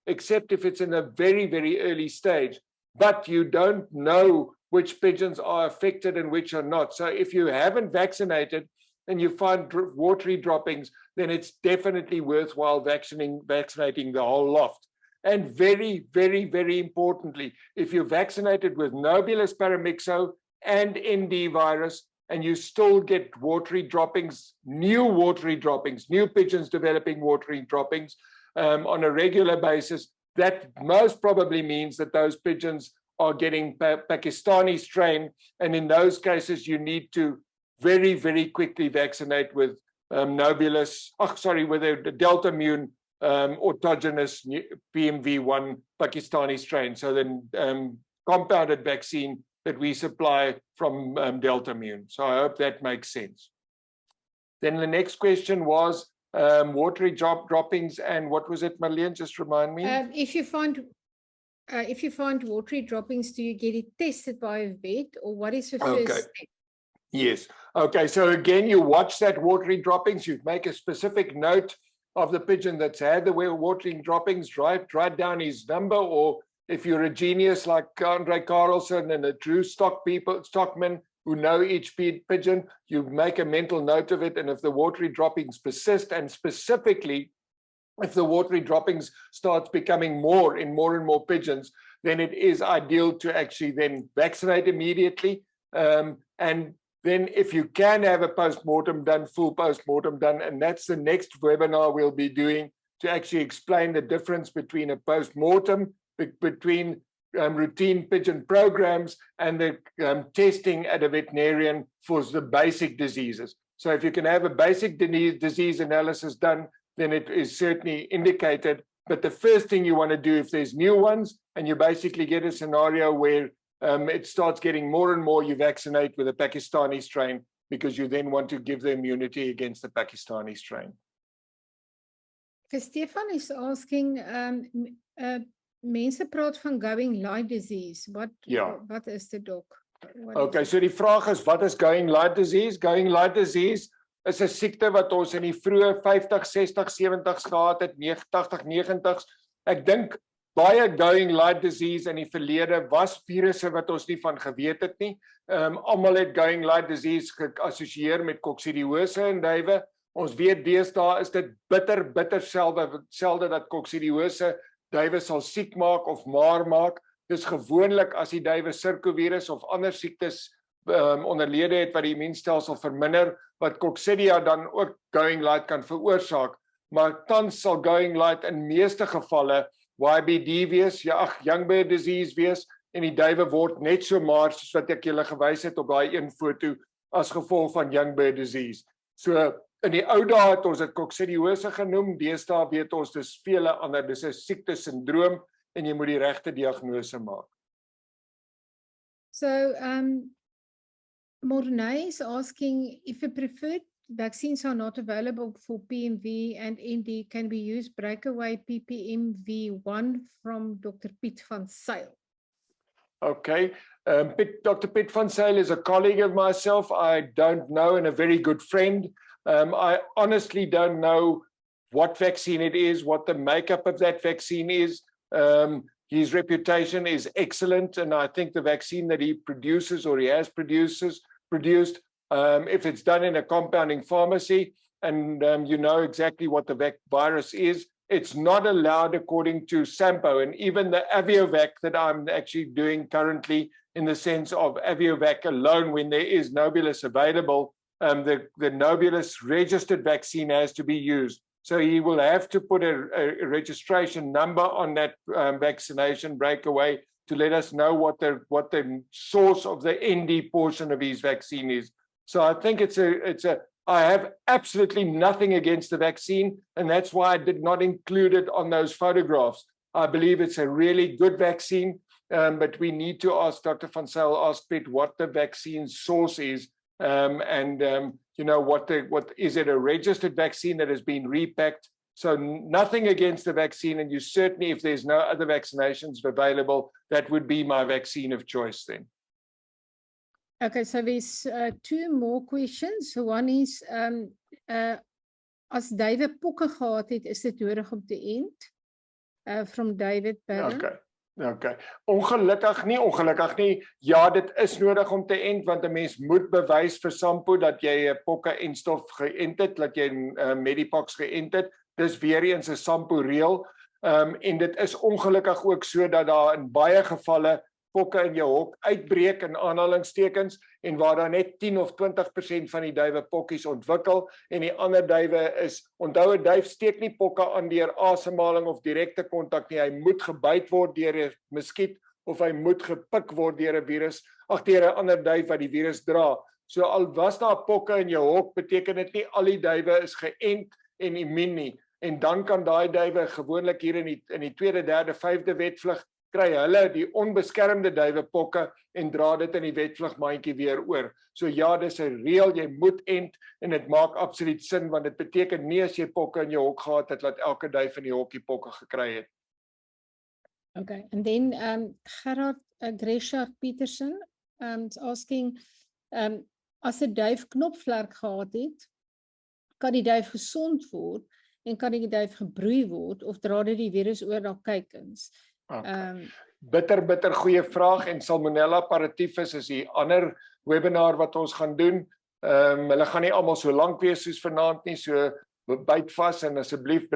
except if it's in a very, very early stage. But you don't know which pigeons are affected and which are not. So if you haven't vaccinated and you find watery droppings, then it's definitely worthwhile vaccinating the whole loft. And very, very, very importantly, if you're vaccinated with Nobulus paramyxo and ND virus, and you still get watery droppings, new pigeons developing watery droppings on a regular basis, that most probably means that those pigeons are getting Pakistani strain. And in those cases, you need to very, very quickly vaccinate with Nobulus, with a Delta Immune autogenous PMV1 Pakistani strain, so the compounded vaccine that we supply from Delta Immune. So I hope that makes sense. Then the next question was watery droppings, and what was it, Marlene? Just remind me. If you find watery droppings, do you get it tested by a vet, or what is the first step? Yes. Okay. So again, you watch that watery droppings. You make a specific note of the pigeon that's had the watering droppings, write down his number, or if you're a genius like Andre Carlson and a true stockman who know each pigeon, you make a mental note of it. And if the watery droppings persist, and specifically if the watery droppings starts becoming more and more pigeons, then it is ideal to actually then vaccinate immediately. And then if you can have a post-mortem done, full post-mortem done, and that's the next webinar we'll be doing to actually explain the difference between a post-mortem, between routine pigeon programs and the testing at a veterinarian for the basic diseases. So if you can have a basic disease analysis done, then it is certainly indicated. But the first thing you want to do, if there's new ones, and you basically get a scenario where it starts getting more and more, you vaccinate with a Pakistani strain, because you then want to give the immunity against the Pakistani strain. Stefan is asking, mense praat van going light disease. What is the doc? Okay, so die vraag is, wat is going light disease? Going light disease is 'n siekte wat ons in die vroeë 50, 60, 70s gehad het, 80, 90s. Ek dink baie going light disease in die verlede was virusse wat ons nie van geweet het nie. Almal het going light disease geassosieer met koksidiose in duwe. Ons weet deesdae is dit bitter selde dat koksidiose duwe sal siek maak of maar maak. Dis gewoonlik as die duwe sirkovirus of ander siektes onderlede het wat die immuunstelsel verminder, wat coccidia dan ook going light kan veroorsaak. Maar tans sal going light in meeste gevalle YBD wees, young bird disease wees, en die duwe word net so maar soos wat ek julle gewys het op daai een foto as gevolg van young bird disease. So in die ou dae het ons dit coccidiose genoem, deesdae weet ons dis vele ander, dis 'n siekte syndroom en jy moet die regte diagnose maak. So Mornay is asking if a preferred vaccines are not available for PMV and ND, can we use breakaway PPMV1 from Dr. Piet van Sail? Okay, Dr. Piet van Zyl is a colleague of myself. I don't know, and a very good friend. I honestly don't know what vaccine it is, what the makeup of that vaccine is. His reputation is excellent, and I think the vaccine that he produces or he has produced, if it's done in a compounding pharmacy, and you know exactly what the virus is, it's not allowed according to SAMPO, and even the Aviomed that I'm actually doing currently, in the sense of Aviomed alone, when there is Nobulus available, the Nobulus registered vaccine has to be used. So he will have to put a registration number on that vaccination breakaway to let us know what the source of the ND portion of his vaccine is. So I think I have absolutely nothing against the vaccine, and that's why I did not include it on those photographs. I believe it's a really good vaccine, but we need to ask Dr. van Zyl, ask Piet what the vaccine source is, you know, what is it, a registered vaccine that has been repacked? So nothing against the vaccine, and you certainly, if there's no other vaccinations available, that would be my vaccine of choice then. Okay, so there's two more questions. So one is, as David pokke gehad het, is dit nodig om te end? From David Barron. Okay. Ongelukkig nie. Ja, dit is nodig om te end, want 'n mens moet bewys vir SAMPO dat jy 'n pokke enstof geënt het, dat jy 'n Medipox geënt het. Dis weer eens 'n SAMPO reël. En dit is ongelukkig ook so dat daar in baie gevalle pokke in jou hok uitbreek in aanhalingstekens, en waar daar net 10 of 20% van die duwe pokkies ontwikkel, en die ander duwe is, onthou 'n duif steek nie pokke aan deur asemhaling of direkte kontak nie. Hy moet gebyt word deur 'n muskiet, of hy moet gepik word deur 'n virus, deur 'n ander duif wat die virus dra. So al was daar pokke in jou hok, beteken dit nie al die duwe is geënt en immuun nie. En dan kan daai duwe gewoonlik hier in die tweede, derde, vyfde wetvlug kry hulle die onbeskermde duiwepokke en dra dit in die wetvlugmandjie weer oor. So ja, dis 'n reël, jy moet ent, en dit maak absoluut sin, want dit beteken nie as jy pokke in jou hok gehad het, dat elke duif in die hokkie pokke gekry het. Okay, and then Gerard Greshard Peterson is asking, as 'n duif knopvlek gehad het, kan die duif gesond word en kan die duif gebroei word, of dra dit die virus oor na kuikens? Okay. Bitter goeie vraag, en Salmonella paratyphus is die ander webinar wat ons gaan doen. Hulle gaan nie almal so lank wees soos vanaand nie, so byt vas en asseblief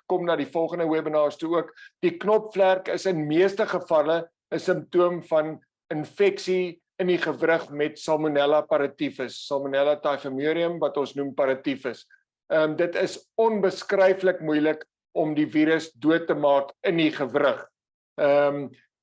kom na die volgende webinars toe ook. Die knopvlek is in meeste gevalle 'n simptoom van infeksie in die gewrig met Salmonella paratyphus, Salmonella typhimurium wat ons noem paratyphus. Dit is onbeskryflik moeilik om die virus dood te maak in die gewrig.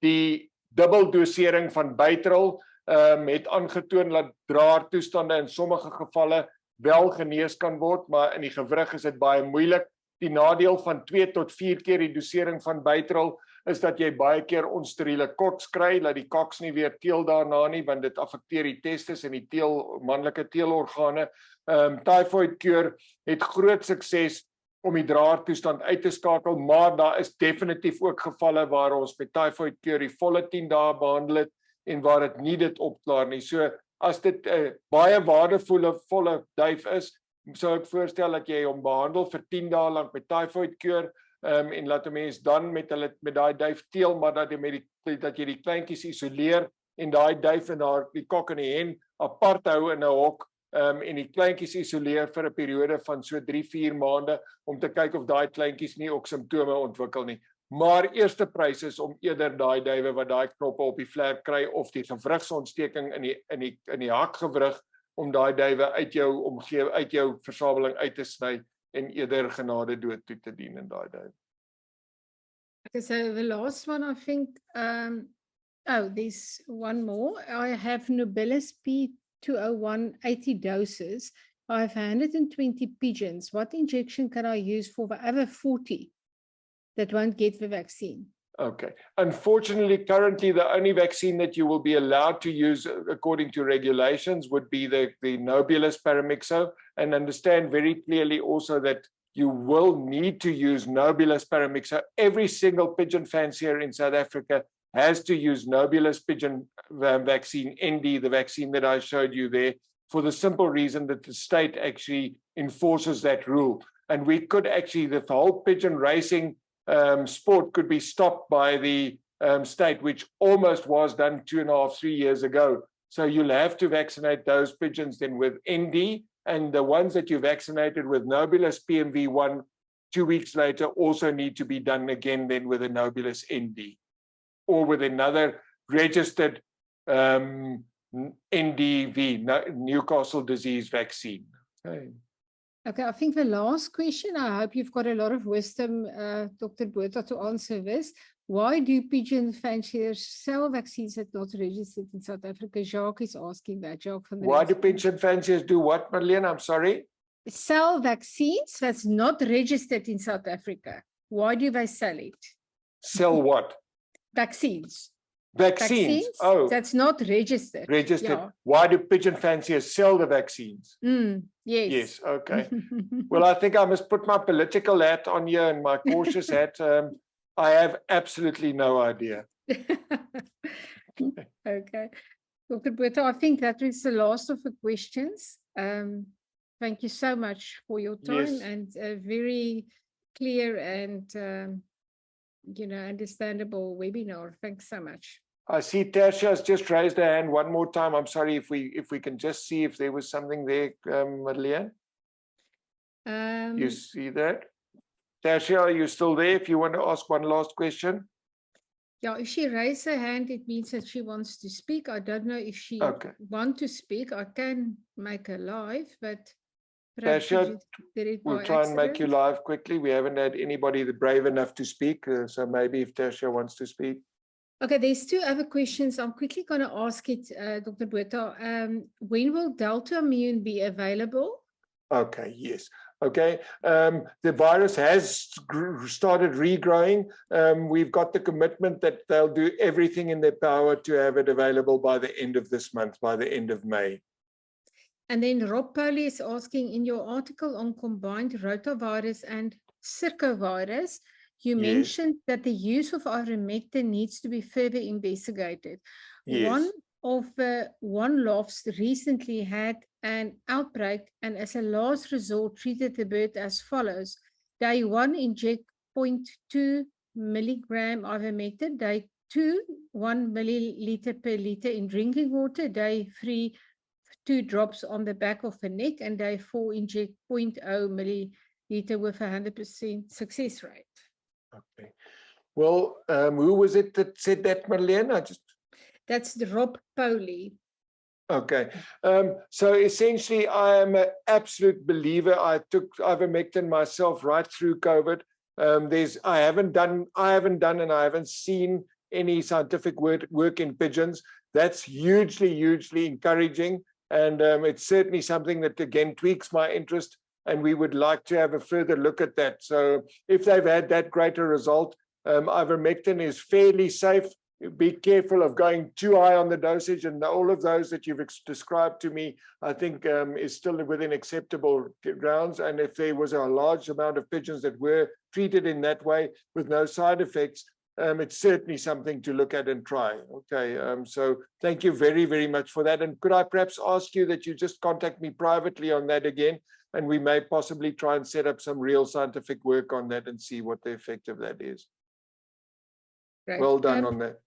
Die dubbeldosering van bytrol het aangetoon dat draertoestande in sommige gevalle wel genees kan word, maar in die gewrig is dit baie moeilik. Die nadeel van 2 tot 4 keer die dosering van bytrol is dat jy baie keer onsteriele koks kry, dat die koks nie weer teel daarna nie, want dit affekteer die testis en die manlike teelorgane. Typhoid cure het groot sukses om die draertoestand uit te skakel, maar daar is definitief ook gevalle waar ons met typhoid cure die volle 10 dae behandel het en waar dit nie dit opklaar nie. So as dit 'n baie waardevolle volle duif is, sou ek voorstel dat jy hom behandel vir 10 dae lank met typhoid cure, en laat 'n mens dan met daai duif teel, maar dat jy die kleintjies isoleer en daai duif en die kok en die hen apart hou in 'n hok, en die kleintjies isoleer vir 'n periode van so 3-4 maande om te kyk of daai kleintjies nie ook simptome ontwikkel nie. Maar eerste prys is om eerder daai duwe wat daai knoppe op die vlek kry of die gewrigsontsteking in die hakgewrig, om daai duwe uit jou omgewing, uit jou versameling uit te sny en eerder genade dood toe te dien in daai duwe. Okay, so the last one, I think, there's one more. I have Nobelus P201 80 doses. I have 120 pigeons. What injection can I use for the other 40 that won't get the vaccine? Okay. Unfortunately, currently, the only vaccine that you will be allowed to use according to regulations would be the Nobulus paramyxo, and understand very clearly also that you will need to use Nobulus paramyxo. Every single pigeon fancier in South Africa has to use Nobulus pigeon vaccine ND, the vaccine that I showed you there, for the simple reason that the state actually enforces that rule. And we could actually, the whole pigeon racing sport could be stopped by the state, which almost was done 2.5, 3 years ago. So you'll have to vaccinate those pigeons then with ND, and the ones that you vaccinated with Nobulus PMV1 2 weeks later also need to be done again then with a Nobulus ND or with another registered NDV, Newcastle disease vaccine. Okay. Okay, I think the last question, I hope you've got a lot of wisdom, Dr. Botha, to answer this. Why do pigeon fanciers sell vaccines that not registered in South Africa? Jacques is asking that. Jacques van der Why do pigeon fanciers do what, Marlene? I'm sorry? Sell vaccines that's not registered in South Africa. Why do they sell it? Sell what? Vaccines. Vaccines. Oh, that's not registered. Registered. Yeah. Why do pigeon fanciers sell the vaccines? Yes. Yes. Okay. Well, I think I must put my political hat on here and my cautious hat. I have absolutely no idea. Okay. Dr. Botha, I think that is the last of the questions. Thank you so much for your time and a very clear and understandable webinar. Thanks so much. I see Tertia has just raised her hand one more time. I'm sorry, if we can just see if there was something there, Madeleine. You see that? Tertia, are you still there? If you want to ask one last question. Yeah, if she raised her hand, it means that she wants to speak. I don't know if she wants to speak. I can make her live, but Tertia, we'll try and make you live quickly. We haven't had anybody brave enough to speak, so maybe if Tertia wants to speak. Okay, there's two other questions. I'm quickly going to ask it, Dr. Botha. When will Delta Immune be available? Okay, yes. Okay, the virus has started regrowing. We've got the commitment that they'll do everything in their power to have it available by the end of this month, by the end of May. And then Rob Poley is asking, in your article on combined rotavirus and circovirus, you mentioned that the use of ivermectin needs to be further investigated. Yes. One of the one-lofts recently had an outbreak and as a last resort treated the bird as follows. Day 1, inject 0.2 milligram ivermectin. Day 2, 1 milliliter per liter in drinking water. Day 3, 2 drops on the back of the neck. And day 4, inject 0.0 milliliter with 100% success rate. Okay. Well, who was it that said that, Marlene? That's the Rob Poley. Okay. So essentially, I am an absolute believer. I took ivermectin myself right through COVID. I haven't done and I haven't seen any scientific work in pigeons. That's hugely encouraging. And it's certainly something that, again, tweaks my interest. And we would like to have a further look at that. So if they've had that greater result, ivermectin is fairly safe. Be careful of going too high on the dosage, and all of those that you've described to me, I think is still within acceptable grounds. And if there was a large amount of pigeons that were treated in that way with no side effects, it's certainly something to look at and try. Okay, so thank you very much for that. And could I perhaps ask you that you just contact me privately on that again, and we may possibly try and set up some real scientific work on that and see what the effect of that is. Right. Well done on that.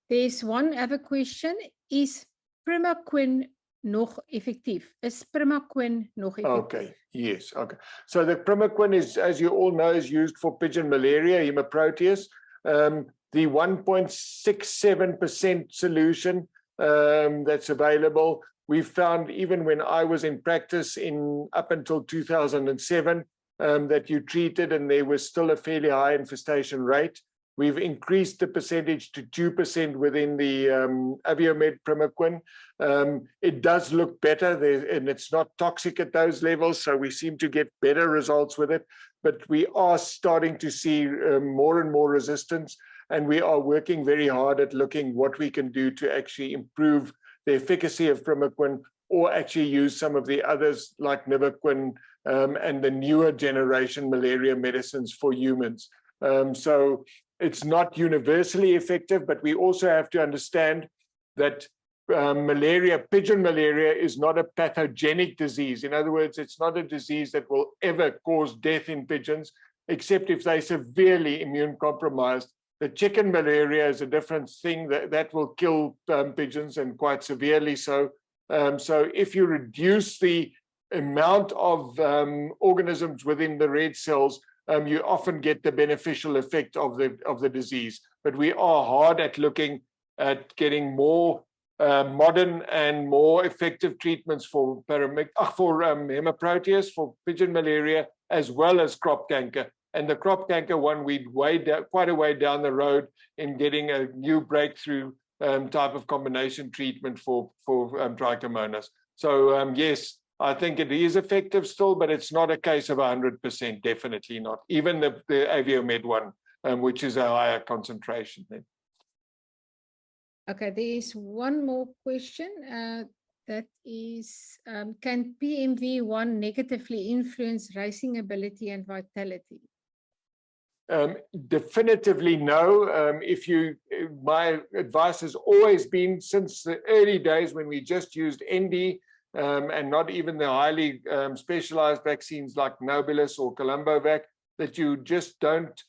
There's one other question. Is Primaquin nog effectief? Is Primaquin nog effectief? Okay, yes, okay. So the Primaquin is, as you all know, is used for pigeon malaria, Hemaproteus. The 1.67% solution that's available, we found even when I was in practice up until 2007, that you treated and there was still a fairly high infestation rate. We've increased the percentage to 2% within the Aviomed Primaquin. It does look better and it's not toxic at those levels, so we seem to get better results with it. But we are starting to see more and more resistance, and we are working very hard at looking what we can do to actually improve the efficacy of Primaquin, or actually use some of the others like Nivaquin and the newer generation malaria medicines for humans. So it's not universally effective, but we also have to understand that malaria, pigeon malaria, is not a pathogenic disease. In other words, it's not a disease that will ever cause death in pigeons, except if they're severely immune compromised. The chicken malaria is a different thing that will kill pigeons, and quite severely so. So if you reduce the amount of organisms within the red cells, you often get the beneficial effect of the disease. But we are hard at looking at getting more modern and more effective treatments for hemiproteus, for pigeon malaria, as well as crop canker. And the crop canker one, we'd quite a way down the road in getting a new breakthrough type of combination treatment for trichomonas. So yes, I think it is effective still, but it's not a case of 100%, definitely not. Even the Aviomed one, which is a higher concentration. Okay, there is one more question. That is, can PMV1 negatively influence racing ability and vitality? Definitively no. My advice has always been, since the early days when we just used ND, and not even the highly specialized vaccines like Nobilis or Columbovac, that you just don't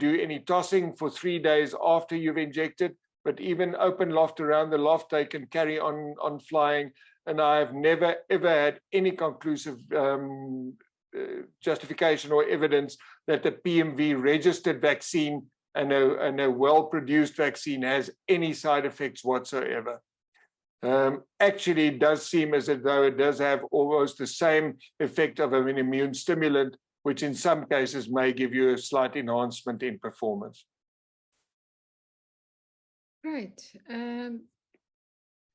do any tossing for 3 days after you've injected, but even open loft around the loft, they can carry on flying. And I've never, ever had any conclusive justification or evidence that the PMV registered vaccine and a well-produced vaccine has any side effects whatsoever. Actually, it does seem as though it does have almost the same effect of an immune stimulant, which in some cases may give you a slight enhancement in performance. Right.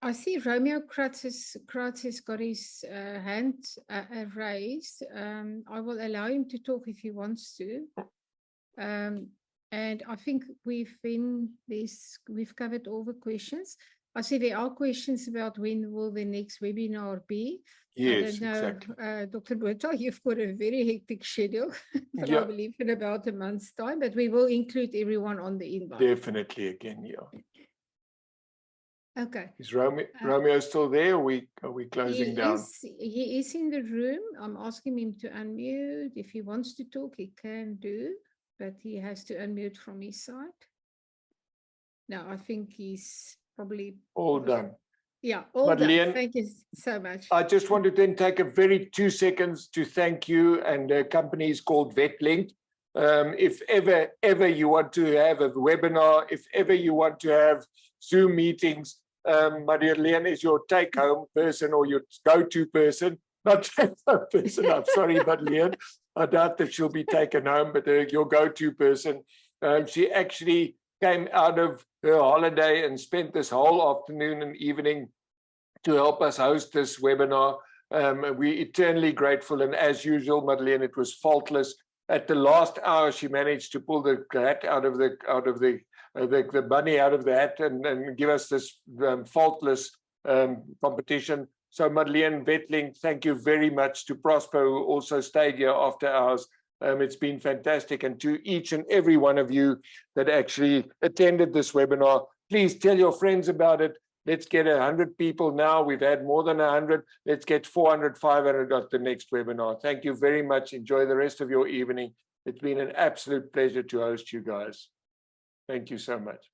I see Romeo Kratz has got his hand raised. I will allow him to talk if he wants to. And I think we've covered all the questions. I see there are questions about when will the next webinar be. Yes, I don't know, exactly. Dr. Botha, you've got a very hectic schedule, but Yeah. I believe in about a month's time, but we will include everyone on the invite. Definitely again, yeah. Okay. Is Romeo still there? Or are we closing down? He is in the room. I'm asking him to unmute. If he wants to talk, he can do, but he has to unmute from his side. No, I think he's probably all done. Yeah, all Madeleine, done. Thank you so much. I just want to then take a very 2 seconds to thank you and the companies called VetLink. If ever you want to have a webinar, if ever you want to have Zoom meetings, Madeleine is your take-home person or your go-to person. Not take-home person, I'm sorry, Madeleine. I doubt that she'll be taken home, but your go-to person. She actually came out of her holiday and spent this whole afternoon and evening to help us host this webinar. We're eternally grateful, and as usual, Madeleine, it was faultless. At the last hour, she managed to pull the hat out of the bunny out of the hat and give us this faultless competition. So Madeleine, VetLink, thank you very much. To Prosper, who also stayed here after hours. It's been fantastic. And to each and every one of you that actually attended this webinar, please tell your friends about it. Let's get 100 people now. We've had more than 100. Let's get 400, 500 at the next webinar. Thank you very much. Enjoy the rest of your evening. It's been an absolute pleasure to host you guys. Thank you so much.